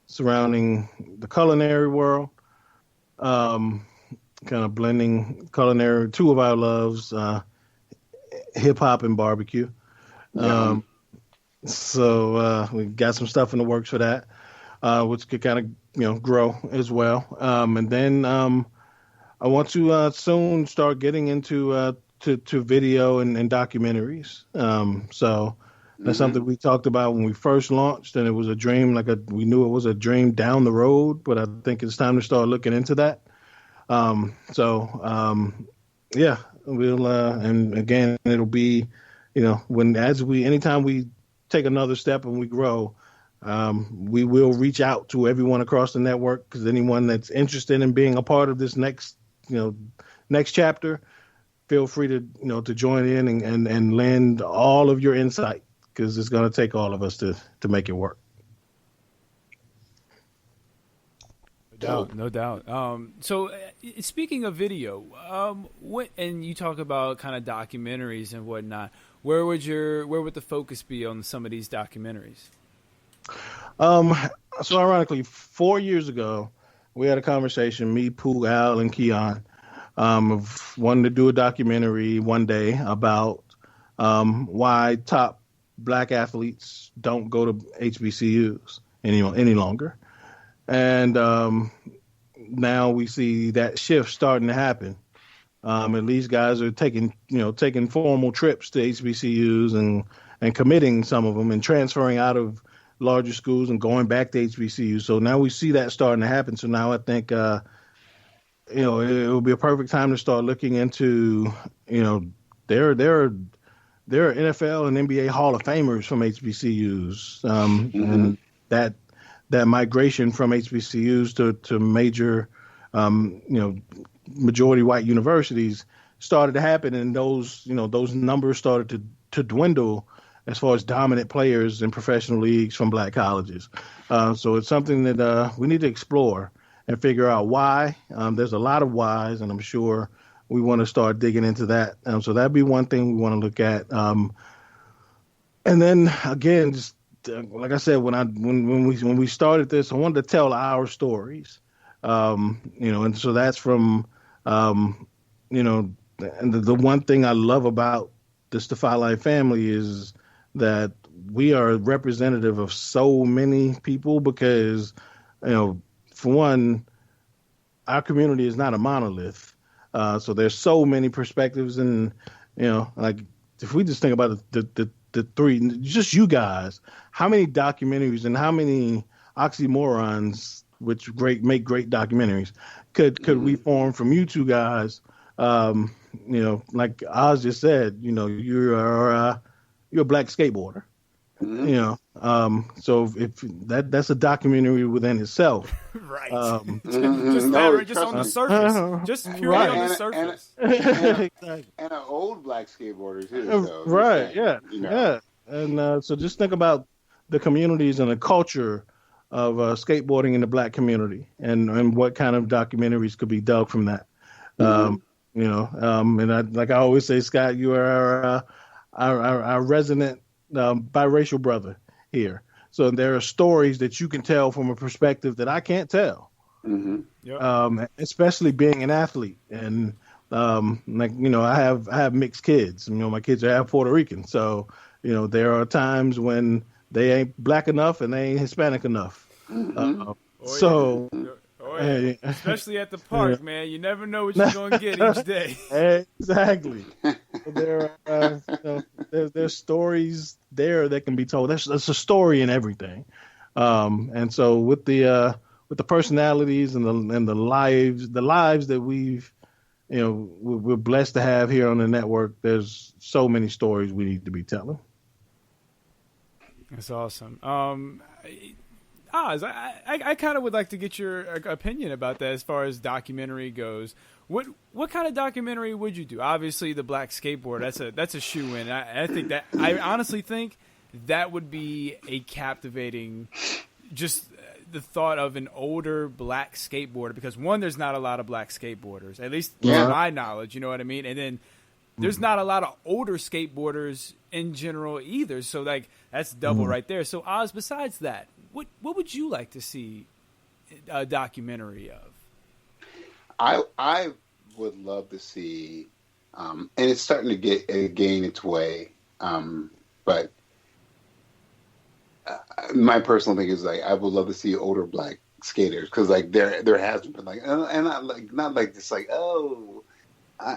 surrounding the culinary world, kind of blending culinary, two of our loves, hip hop and barbecue. So we got some stuff in the works for that, which could kind of grow as well. And then I want to soon start getting into to video and documentaries. So that's something we talked about when we first launched, and it was a dream. We knew it was a dream down the road, but I think it's time to start looking into that. Yeah, we'll and again, it'll be, anytime we take another step and we grow, we will reach out to everyone across the network, because anyone that's interested in being a part of this next chapter, feel free to join in and lend all of your insight, because it's going to take all of us to make it work. No doubt. So speaking of video, and you talk about kind of documentaries and whatnot, where would the focus be on some of these documentaries? So ironically, 4 years ago, we had a conversation, me, Pooh, Al, and Keon, of wanting to do a documentary one day about why top black athletes don't go to HBCUs any longer. And now we see that shift starting to happen. And these guys are taking formal trips to HBCUs and committing some of them and transferring out of larger schools and going back to HBCUs. So now we see that starting to happen. So now I think it will be a perfect time to start looking into, there are NFL and NBA Hall of Famers from HBCUs, and that migration from HBCUs to major, majority white universities started to happen, and those numbers started to dwindle as far as dominant players in professional leagues from black colleges. So it's something that we need to explore and figure out why. There's a lot of whys, and I'm sure we want to start digging into that. So that'd be one thing we want to look at. And then again, just like I said, when we started this, I wanted to tell our stories, and so that's from You know, and the one thing I love about this Defy Life family is that we are representative of so many people because, you know, for one, our community is not a monolith. So there's so many perspectives, and you know, like if we just think about the three, just you guys, how many documentaries and how many oxymorons, which make great documentaries, could we form from you two guys? You know, like Oz just said, you know, you're a black skateboarder. You know, so if that's a documentary within itself, right? Just on the surface, just purely on the surface, and an old black skateboarder too. So right? saying, Yeah, you know. Yeah. And so just think about the communities and the culture of skateboarding in the black community, and what kind of documentaries could be dug from that. You know, and like I always say, Scott, you are our resident biracial brother here. So there are stories that you can tell from a perspective that I can't tell. Especially being an athlete, and like, you know, I have mixed kids. You know, my kids are half Puerto Rican, so you know there are times when they ain't black enough and they ain't Hispanic enough. Especially at the park, man, you never know what you're going to get each day. Exactly. There's stories there that can be told. There's a story in everything, and so with the personalities and the lives that we've, you know, we're blessed to have here on the network. There's so many stories we need to be telling. That's awesome. Oz, I kind of would like to get your opinion about that as far as documentary goes. What kind of documentary would you do? Obviously, the black skateboard, that's a shoe-in. I honestly think that would be a captivating, just the thought of an older black skateboarder, because one, there's not a lot of black skateboarders, at least to my knowledge, you know what I mean? And then there's not a lot of older skateboarders in general either. So like that's double right there. So Oz, besides that, what would you like to see a documentary of? I would love to see, and it's starting to gain its way, but my personal thing is like I would love to see older black skaters, because like there hasn't been like, and not like this like, oh,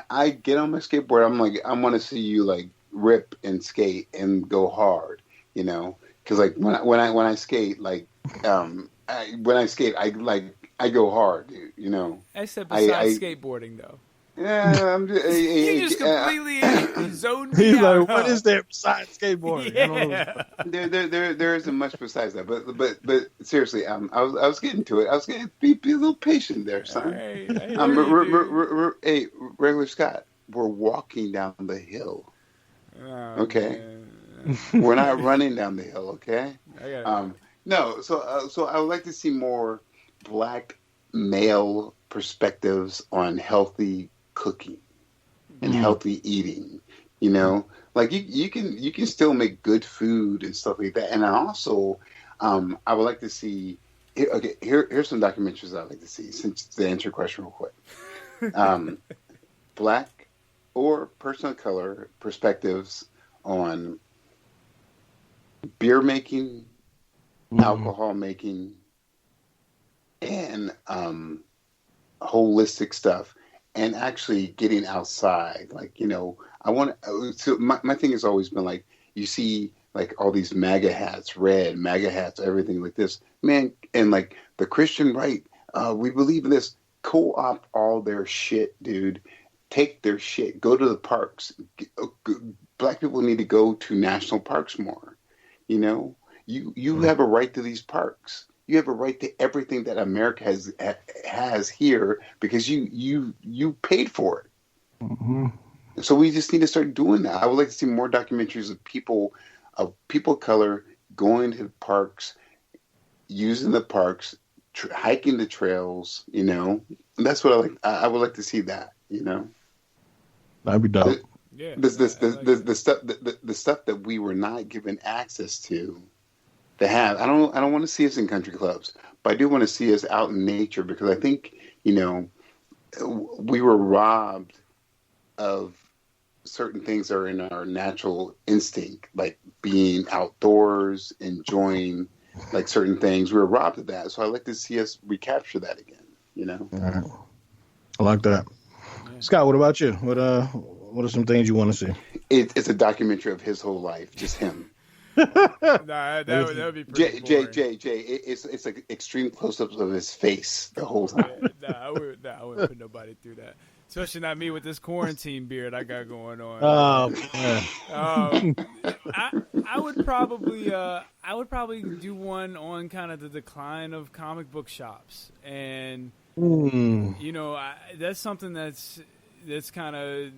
I get on my skateboard, I'm like, I want to see you like rip and skate and go hard, you know, because like when I skate, like I go hard, dude, you know. Except besides skateboarding, though. Yeah, I'm just, you just completely zoned me He's out. like, what is there besides skateboarding? Yeah. There isn't much besides that, but seriously, I was getting to it. I was getting be a little patient there, son. Hey, regular Scott, we're walking down the hill. Oh, okay, we're not running down the hill. Okay. No, so I would like to see more black male perspectives on healthy cooking and healthy eating. You know, like you can still make good food and stuff like that. And I also I would like to see. Here's some documentaries I'd like to see, since to answer your question real quick. Black or person of color perspectives on beer making, alcohol making, and holistic stuff, and actually getting outside. Like, you know, I want to, so my thing has always been like, you see like all these MAGA hats, red MAGA hats, everything like this, man. And like the Christian right, we believe in this. Co-opt all their shit, dude. Take their shit. Go to the parks. Black people need to go to national parks more. You know, you have a right to these parks. You have a right to everything that America has here, because you paid for it. Mm-hmm. So we just need to start doing that. I would like to see more documentaries of people of color going to parks, using the parks, hiking the trails. You know, and that's what I like. I would like to see that. You know, that'd be dope. The stuff that we were not given access to have. I don't want to see us in country clubs, but I do want to see us out in nature, because I think, you know, we were robbed of certain things that are in our natural instinct, like being outdoors, enjoying like certain things. We were robbed of that. So I'd like to see us recapture that again, you know? All right. I like that. Yeah. Scott, what about you? What are some things you want to see? It's a documentary of his whole life, just him. That would be pretty boring. Jay, it's like extreme close-ups of his face the whole time. I wouldn't put nobody through that. Especially not me with this quarantine beard I got going on. I would probably do one on kind of the decline of comic book shops, and you know, that's something that's kind of,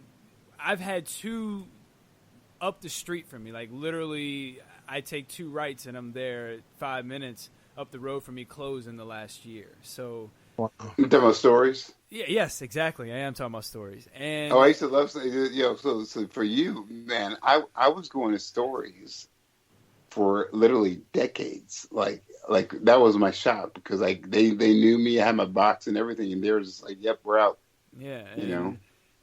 I've had two up the street from me, like literally I take two rights and I'm there 5 minutes up the road from me closed in the last year. So you talking about Stories? Yeah, yes, exactly. I am talking about Stories. And I used to love, so for you, man, I was going to Stories for literally decades. Like that was my shop, because like they knew me. I had my box and everything, and they were just like, "Yep, we're out." Yeah, you know.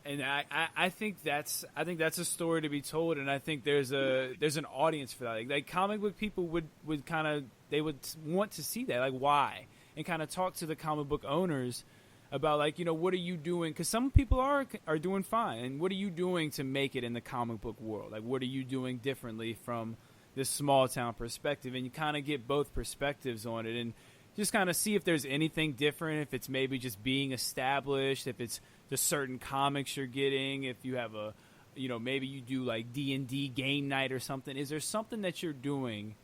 And I think that's a story to be told, and I think there's an audience for that. Like comic book people would kind of, they would want to see that, like why, and kind of talk to the comic book owners about, like, you know, what are you doing? Because some people are doing fine, and what are you doing to make it in the comic book world? Like, what are you doing differently from this small town perspective? And you kind of get both perspectives on it, and just kind of see if there's anything different, if it's maybe just being established, if it's just certain comics you're getting, if you have maybe you do like D&D game night or something. Is there something that you're doing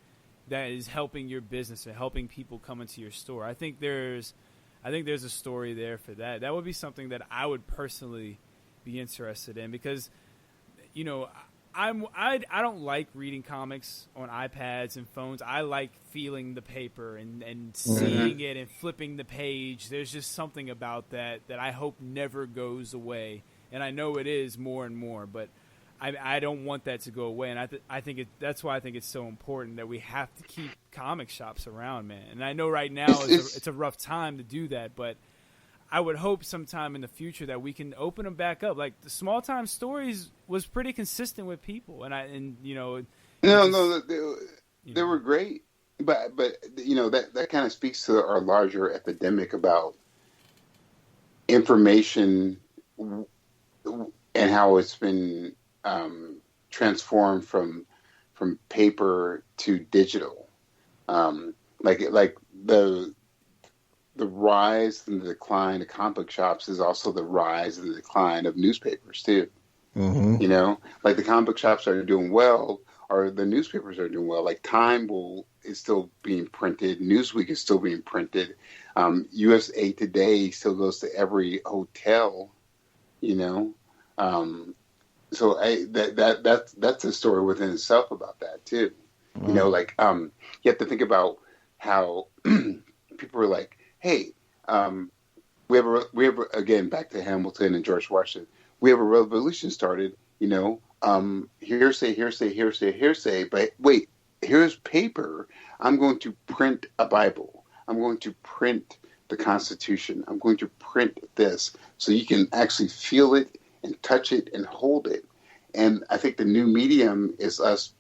that is helping your business or helping people come into your store? I think there's a story there for that. That would be something that I would personally be interested in, because, you know, I don't like reading comics on iPads and phones. I like feeling the paper and seeing it and flipping the page. There's just something about that I hope never goes away. And I know it is more and more, but I don't want that to go away. And I think that's why I think it's so important that we have to keep comic shops around, man. And I know right now it's a rough time to do that, but I would hope sometime in the future that we can open them back up. Like the Small Time Stories was pretty consistent with people, they were great, but you know, that kind of speaks to our larger epidemic about information and how it's been transformed from paper to digital. Like the rise and the decline of comic book shops is also the rise and the decline of newspapers too. Mm-hmm. You know, like the comic book shops are doing well, or the newspapers are doing well. Like Time is still being printed. Newsweek is still being printed. USA Today still goes to every hotel. You know, so that's a story within itself about that too. Mm-hmm. You know, like you have to think about how people are like, hey, we have again, back to Hamilton and George Washington. We have a revolution started, you know, hearsay. But wait, here's paper. I'm going to print a Bible. I'm going to print the Constitution. I'm going to print this so you can actually feel it and touch it and hold it. And I think the new medium is us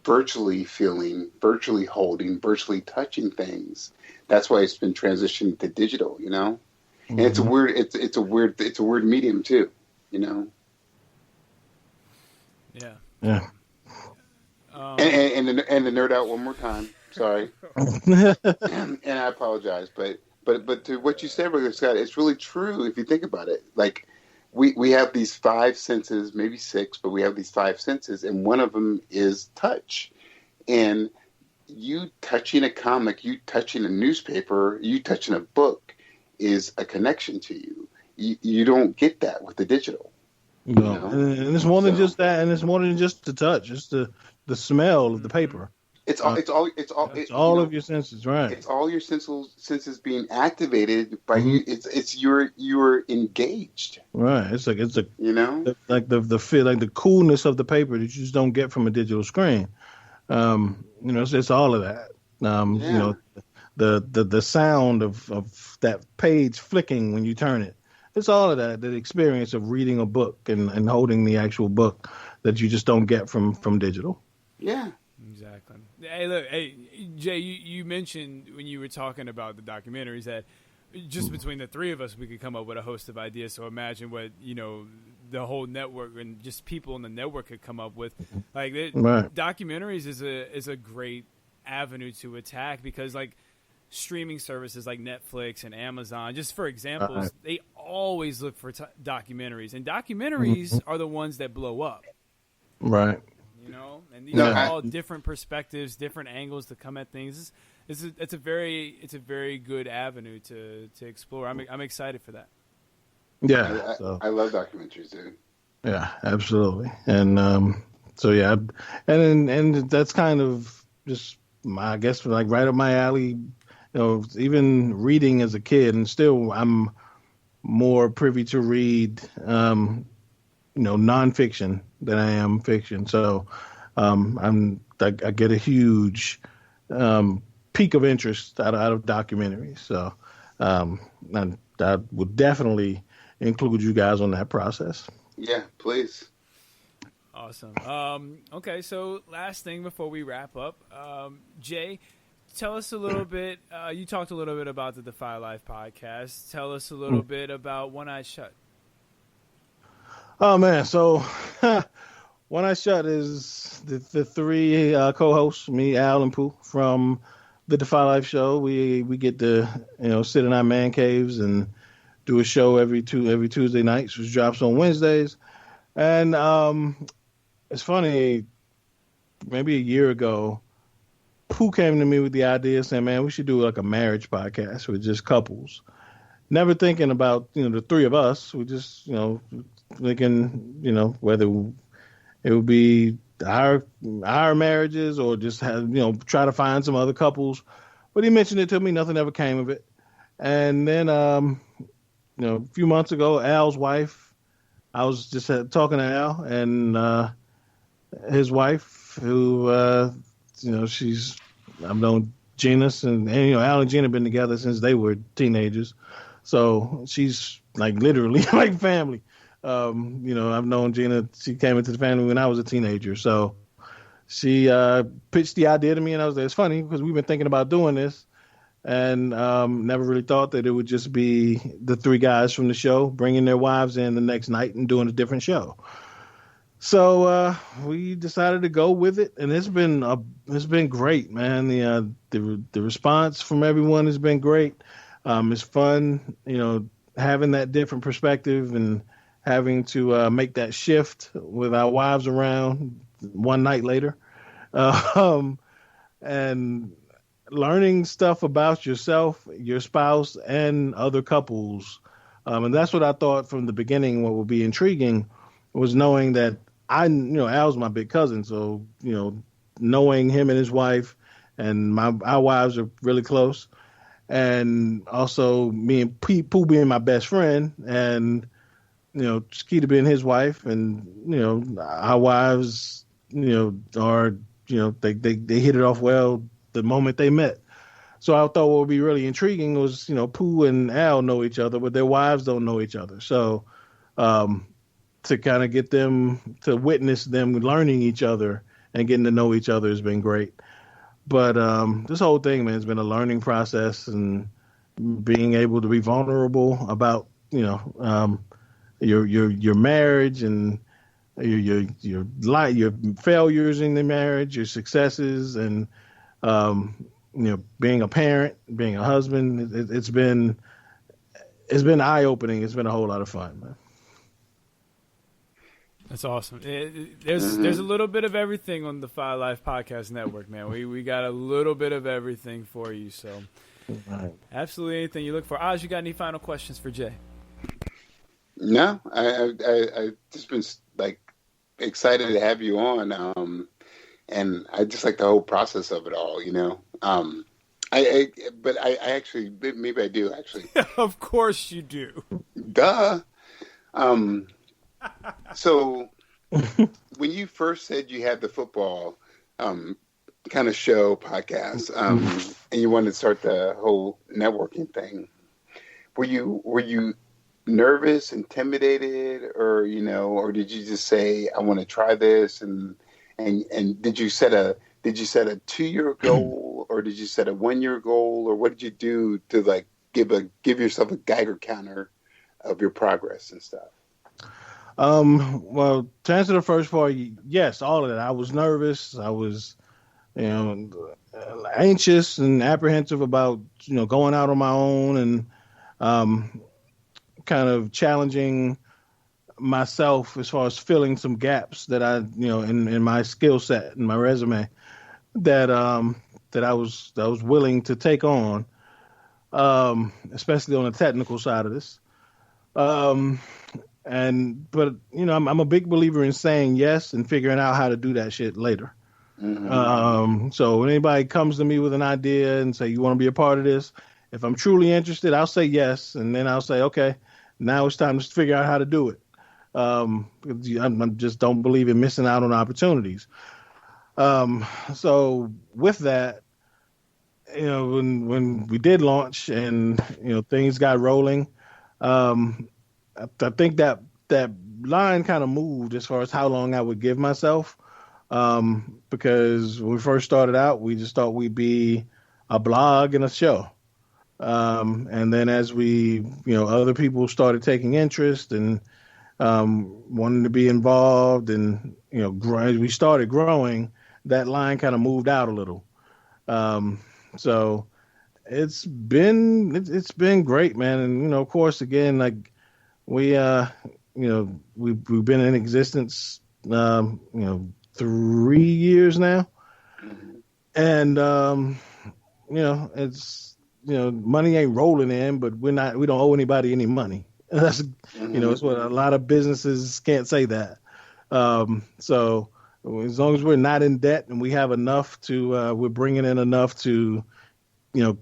virtually feeling, virtually holding, virtually touching things. That's why it's been transitioned to digital, you know. Mm-hmm. And it's a weird medium too, you know. Yeah. Yeah. And the nerd out one more time. Sorry. And I apologize, but to what you said, Brother Scott, it's really true if you think about it. Like we have these five senses, maybe six, but we have these five senses, and one of them is touch. And you touching a comic, you touching a newspaper, you touching a book is a connection to you. You don't get that with the digital. No, you know? And it's more than just that, and it's more than just the touch. It's the smell of the paper. It's all of your senses, right? It's all your senses being activated by you. It's you're engaged, right? It's you know, like the feel, like the coolness of the paper that you just don't get from a digital screen. You know, it's all of that. You know, the sound of that page flicking when you turn it. it's all of that, the experience of reading a book and holding the actual book that you just don't get from digital. Yeah. Exactly. Hey, look, hey, Jay, you mentioned when you were talking about the documentaries that just between the three of us, we could come up with a host of ideas. So imagine what, the whole network and just people in the network could come up with. Like, Right. documentaries is a great avenue to attack because, like, streaming services like Netflix and Amazon, just for examples, they always look for documentaries. And documentaries are the ones that blow up. Right. And these are all different perspectives, different angles to come at things. It's a very good avenue to explore. I'm excited for that. Yeah, I love documentaries, dude. Yeah, absolutely. And so yeah, and that's kind of just I guess like right up my alley. Even reading as a kid, and still I'm more privy to read nonfiction than I am fiction. So I get a huge peak of interest out of documentaries. So I would definitely include you guys on that process. Yeah, please. Awesome. Okay, so last thing before we wrap up, Jay, tell us a little bit. You talked a little bit about the Defy Life podcast. Tell us a little bit about One Eye Shut. Oh man, so One Eye Shut is the three co-hosts, me, Al, and Pooh from the Defy Life show. We get to sit in our man caves and do a show every Tuesday nights, which drops on Wednesdays. And it's funny, maybe a year ago, Pooh came to me with the idea saying, "Man, we should do like a marriage podcast with just couples." Never thinking about the three of us. We just thinking whether it would be our marriages or just have try to find some other couples. But he mentioned it to me. Nothing ever came of it. And then a few months ago, Al's wife, I was just talking to Al and his wife, who I've known Gina and Al and Gina have been together since they were teenagers. So she's like literally like family. I've known Gina. She came into the family when I was a teenager. So she pitched the idea to me, and I was like, it's funny because we've been thinking about doing this and never really thought that it would just be the three guys from the show bringing their wives in the next night and doing a different show. So we decided to go with it, and it's been great, man. The response from everyone has been great. It's fun, having that different perspective and having to make that shift with our wives around one night later, and learning stuff about yourself, your spouse, and other couples. And that's what I thought from the beginning. What would be intriguing was knowing that Al's my big cousin, so knowing him and his wife, and our wives are really close, and also me and Pooh being my best friend, and Skeeter being his wife, and our wives, are they hit it off well the moment they met. So I thought what would be really intriguing was Pooh and Al know each other, but their wives don't know each other. So to kind of get them to witness them learning each other and getting to know each other has been great. But this whole thing, man, has been a learning process, and being able to be vulnerable about your marriage and your failures in the marriage, your successes, and being a parent, being a husband. It's been eye opening. It's been a whole lot of fun, man. That's awesome. There's a little bit of everything on the Defy Life Podcast Network, man. We got a little bit of everything for you. So right. Absolutely anything you look for. Oz, you got any final questions for Jay? No, I just been like excited to have you on, and I just like the whole process of it all. But I actually maybe I do actually. Of course you do. Duh. So when you first said you had the football kind of show podcast, and you wanted to start the whole networking thing, were you nervous, intimidated, or or did you just say, I want to try this? And did you set a 2-year goal, or did you set a 1-year goal, or what did you do to like give yourself a Geiger counter of your progress and stuff? Well, to answer the first part, yes, all of that. I was nervous. I was, anxious and apprehensive about, going out on my own and, kind of challenging myself as far as filling some gaps that I, in my skill set and my resume that I was willing to take on, especially on the technical side of this. But I'm a big believer in saying yes and figuring out how to do that shit later. Mm-hmm. So when anybody comes to me with an idea and say, you want to be a part of this? If I'm truly interested, I'll say yes. And then I'll say, okay, now it's time to figure out how to do it. I just don't believe in missing out on opportunities. So with that, when we did launch and, things got rolling, I think that line kind of moved as far as how long I would give myself. Because when we first started out, we just thought we'd be a blog and a show. And then as we, other people started taking interest and wanting to be involved and, as we started growing, that line kind of moved out a little. So it's been great, man. And, of course, again, like we've been in existence, 3 years now. And, it's, money ain't rolling in, but we don't owe anybody any money. That's, it's what a lot of businesses can't say that. So as long as we're not in debt and we have enough to, we're bringing in enough to,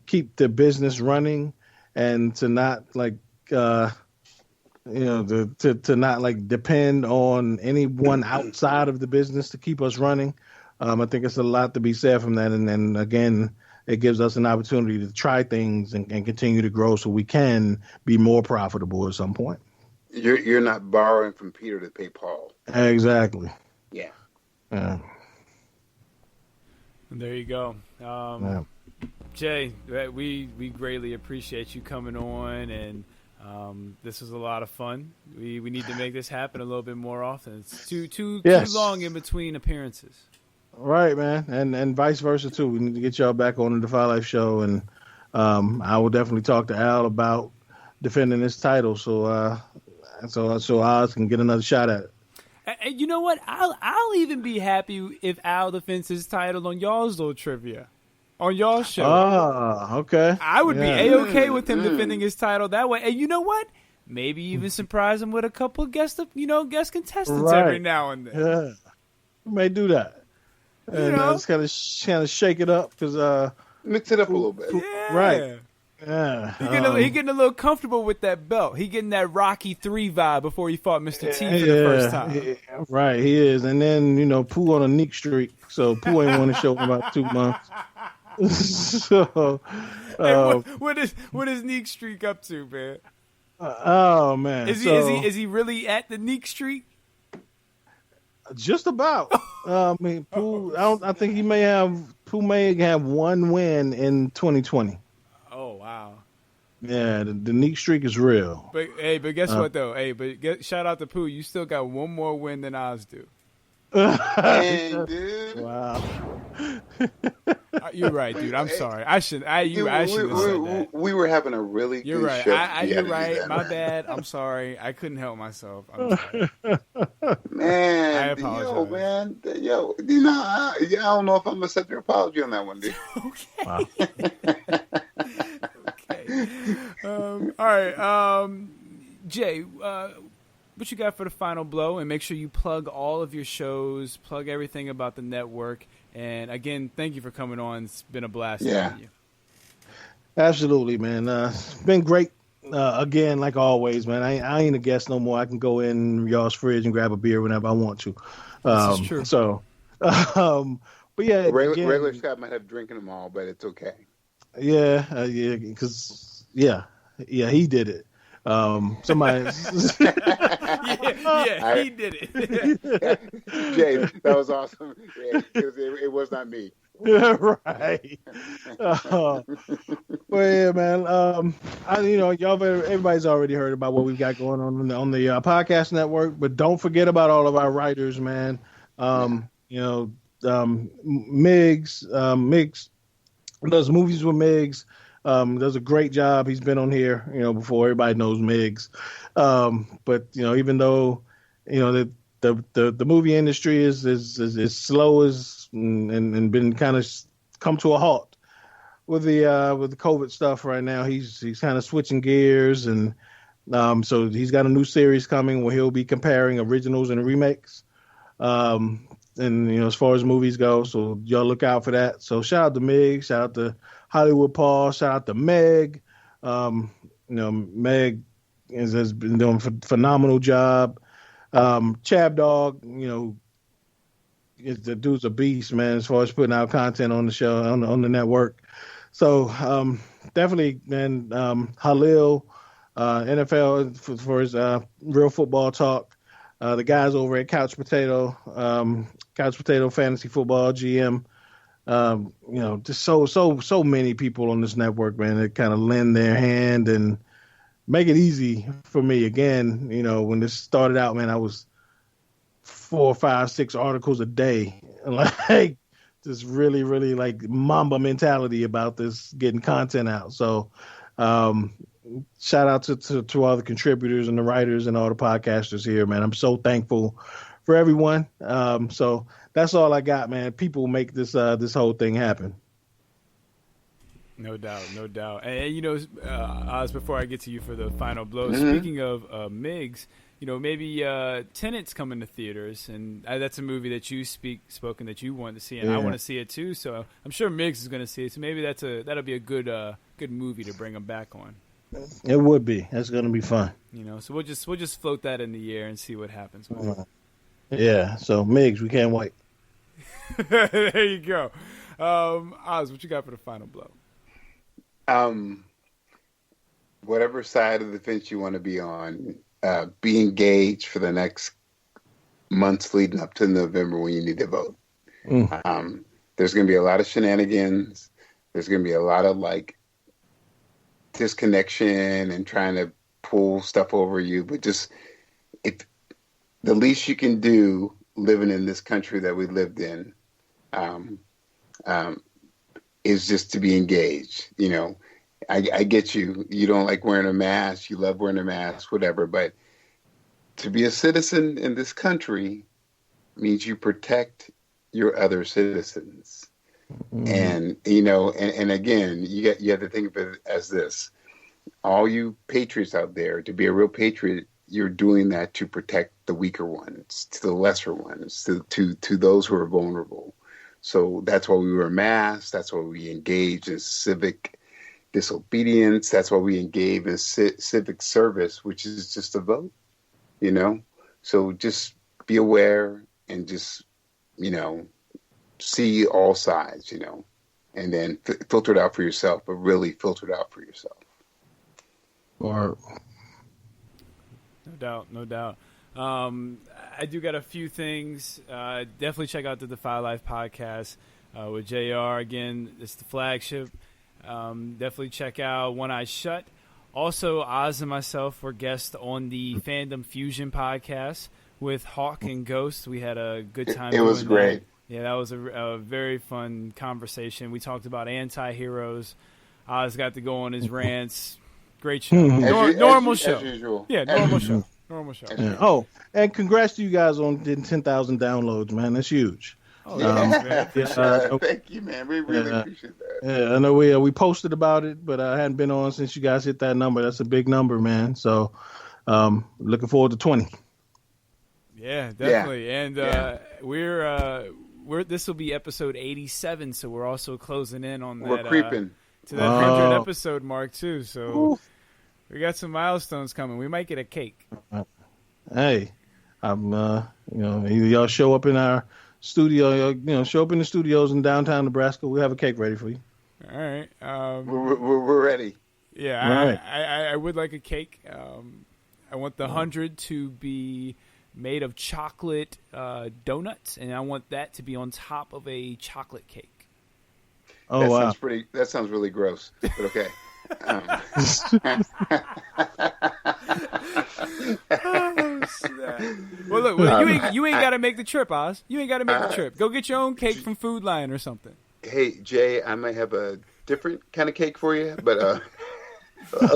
keep the business running and to not like, to not like depend on anyone outside of the business to keep us running. I think it's a lot to be said from that. And then again, it gives us an opportunity to try things and continue to grow so we can be more profitable at some point. You're not borrowing from Peter to pay Paul. Exactly. Yeah. There you go. Jay, we greatly appreciate you coming on, and this was a lot of fun. We need to make this happen a little bit more often. It's too long in between appearances. Right, man, and vice versa too. We need to get y'all back on the Defy Life show, and I will definitely talk to Al about defending this title, so Oz can get another shot at it. And you know what? I'll even be happy if Al defends his title on y'all's little trivia, on y'all's show. Oh, okay. I would be A-okay with him defending his title that way. And you know what? Maybe even surprise him with a couple guest contestants every now and then. Yeah, we may do that. And just kind of shake it up because mix it up a little bit. Yeah. Right. Yeah. He getting a little comfortable with that belt. He getting that Rocky 3 vibe before he fought Mr. T for the first time. Yeah, right, he is. And then, Pooh on a neat streak. So Pooh ain't won a show in about 2 months. So what is Neek Streak up to, man? Oh man. Is he really at the Neek streak? Just about. Pooh. I think Pooh may have one win in 2020. Oh wow. Yeah, the Neek streak is real. But guess what though? Shout out to Pooh. You still got one more win than Oz do. Dang, dude. Wow. You're right, dude. I'm sorry. I should have said that. We were having a really You're good right. show. You're right. My bad. I'm sorry. I couldn't help myself. I'm sorry. Man, I apologize. I don't know if I'm gonna accept your apology on that one, dude. Okay. Wow. Okay. All right. Jay, what you got for the final blow? And make sure you plug all of your shows, plug everything about the network. And again, thank you for coming on. It's been a blast having you. Absolutely, man. It's been great. Again, like always, man. I ain't a guest no more. I can go in y'all's fridge and grab a beer whenever I want to. This is true. So, but yeah, regular Scott might have drinking them all, but it's okay. Yeah, because he did it. Somebody. He did it. Jay, that was awesome. Yeah, it was not me. Right. Well, yeah, man. Everybody's already heard about what we've got going on the podcast network, but don't forget about all of our writers, man. Miggs does movies with Miggs. Does a great job. He's been on here, before. Everybody knows Miggs. But even though, the movie industry is slow and been kind of come to a halt with the COVID stuff right now. He's kind of switching gears, and so he's got a new series coming where he'll be comparing originals and remakes. And as far as movies go, so y'all look out for that. So shout out to Meg, shout out to Hollywood Paul, shout out to Meg. Meg has been doing a phenomenal job. Chab Dog, the dude's a beast, man, as far as putting out content on the show, on the network. So definitely, man, Halil, NFL for his Real Football Talk. The guys over at Couch Potato Fantasy Football GM. Just so many people on this network, man, that kind of lend their hand and make it easy for me. Again, when this started out, man, I was 4, 5, 6 articles a day, like just really, really like Mamba mentality about this, getting content out. So, shout out to all the contributors and the writers and all the podcasters here, man. I'm so thankful for everyone. So that's all I got, man. People make this whole thing happen. No doubt. And Oz, before I get to you for the final blow, speaking of Miggs, maybe Tenet's coming to theaters, and that's a movie that you spoken that you want to see, and I want to see it too. So I'm sure Miggs is going to see it. So maybe that'll be a good movie to bring him back on. It would be. That's going to be fun. So we'll just float that in the air and see what happens with it. Yeah. So Miggs, we can't wait. There you go. Oz, what you got for the final blow? Whatever side of the fence you want to be on, be engaged for the next months leading up to November when you need to vote. There's going to be a lot of shenanigans. There's going to be a lot of disconnection and trying to pull stuff over you. But just if the least you can do living in this country that we lived in is just to be engaged. I get you. You don't like wearing a mask. You love wearing a mask, whatever. But to be a citizen in this country means you protect your other citizens. And, and again, you have to think of it as this. All you patriots out there, to be a real patriot, you're doing that to protect the weaker ones, to the lesser ones, to those who are vulnerable. So that's why we wear masks. That's why we engage in civic disobedience. That's why we engage in civic service, which is just a vote, So just be aware and just, see all sides, and then filter it out for yourself, but really filter it out for yourself. Or No doubt. I do got a few things. Definitely check out the Defy Life podcast with JR. Again, it's the flagship. Definitely check out One Eye Shut. Also, Oz and myself were guests on the Fandom Fusion podcast with Hawk and Ghost. We had a good time. It was great. That. Yeah, that was a very fun conversation. We talked about anti-heroes. Oz got to go on his rants. Great show. Normal show. As usual. Yeah, normal show. Normal show. Yeah. Oh, and congrats to you guys on getting 10,000 downloads, man. That's huge. Oh, thank you, man. We really appreciate that. Yeah, I know we posted about it, but I hadn't been on since you guys hit that number. That's a big number, man. So looking forward to 20. Yeah, definitely. Yeah. And we're this will be episode 87, so we're also closing in on that. We're creeping to that 100 episode mark too. So we got some milestones coming. We might get a cake. Hey, I'm either y'all show up in our studio, show up in the studios in downtown Nebraska. We'll have a cake ready for you. All right, we're ready. Yeah, Right. I would like a cake. I want the 100 to be made of chocolate donuts, and I want that to be on top of a chocolate cake. Oh, that wow. sounds pretty. That sounds really gross, but okay. Oh, snap. Well, look, you ain't got to make the trip, Oz. You ain't got to make the trip. Go get your own cake from Food Lion or something. Hey, Jay, I might have a different kind of cake for you, but a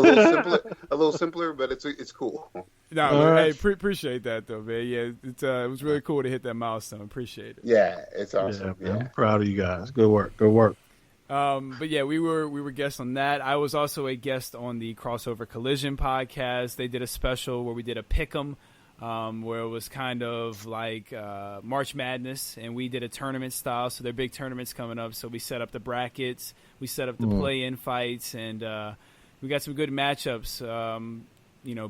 little simpler, but it's cool. No, hey, appreciate that though, man. Yeah, it was really cool to hit that milestone. Appreciate it. Yeah, it's awesome. Yeah, I'm proud of you guys. Good work. Good work. But yeah, we were guests on that. I was also a guest on the Crossover Collision podcast. They did a special where we did a pick'em, where it was kind of like March Madness, and we did a tournament style. So there are big tournaments coming up. So we set up the brackets, we set up the play-in fights, and we got some good matchups.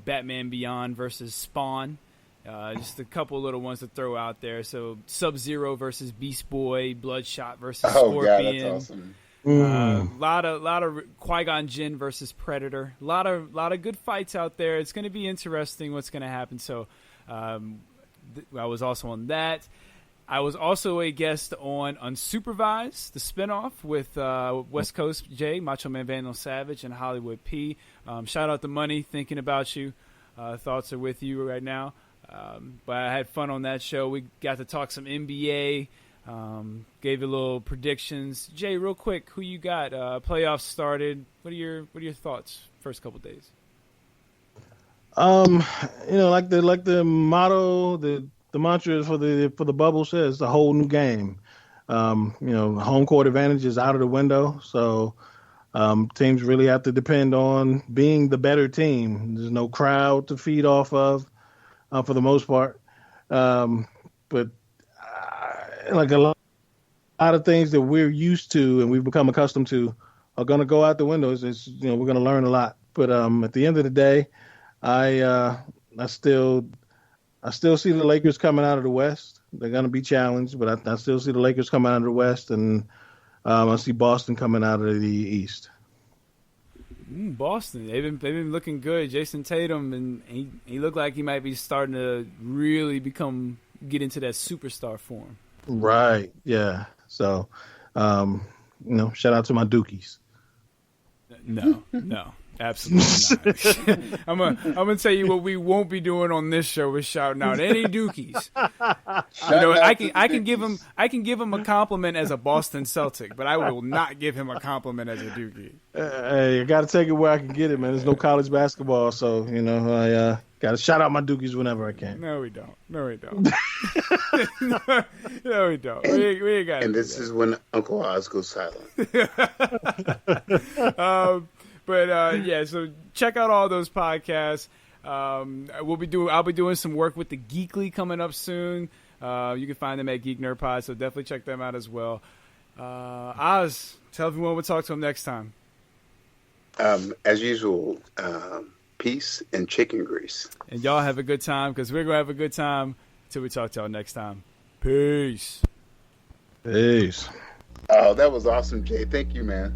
Batman Beyond versus Spawn. Just a couple little ones to throw out there. So Sub-Zero versus Beast Boy, Bloodshot versus Scorpion. Yeah, that's awesome. Lot of Qui-Gon Jinn versus Predator. Lot of good fights out there. It's going to be interesting what's going to happen. So I was also on that. I was also a guest on Unsupervised, the spinoff with West Coast Jay, Macho Man Vandal Savage, and Hollywood P. Shout out to Money, thinking about you. Thoughts are with you right now. But I had fun on that show. We got to talk some NBA. Gave you a little predictions. Jay, real quick, who you got? Playoffs started. What are your thoughts? First couple days. Like the motto, the mantra for the bubble says, the whole new game. Home court advantage is out of the window, so teams really have to depend on being the better team. There's no crowd to feed off of, for the most part. But like a lot of things that we're used to and we've become accustomed to are going to go out the windows. We're going to learn a lot. But at the end of the day, I still see the Lakers coming out of the West. They're going to be challenged, but I still see the Lakers coming out of the West, and I see Boston coming out of the East. Boston, they've been looking good. Jason Tatum, and he looked like he might be starting to really get into that superstar form. Right. Yeah. So, shout out to my Dookies. No, absolutely not. I'm gonna tell you what we won't be doing on this show is shouting out any Dookies. I can give him a compliment as a Boston Celtic, but I will not give him a compliment as a Dookie. Hey, I got to take it where I can get it, man. There's no college basketball, so I got to shout out my Dookies whenever I can. No, we don't. No, we don't. No, we don't. We ain't got. And this is when Uncle Oz goes silent. So check out all those podcasts. I'll be doing some work with the Geekly coming up soon. You can find them at Geek Nerd Pod, so definitely check them out as well. Oz, tell everyone we'll talk to them next time. As usual, peace and chicken grease. And y'all have a good time, because we're going to have a good time until we talk to y'all next time. Peace. Peace. Oh, that was awesome, Jay. Thank you, man.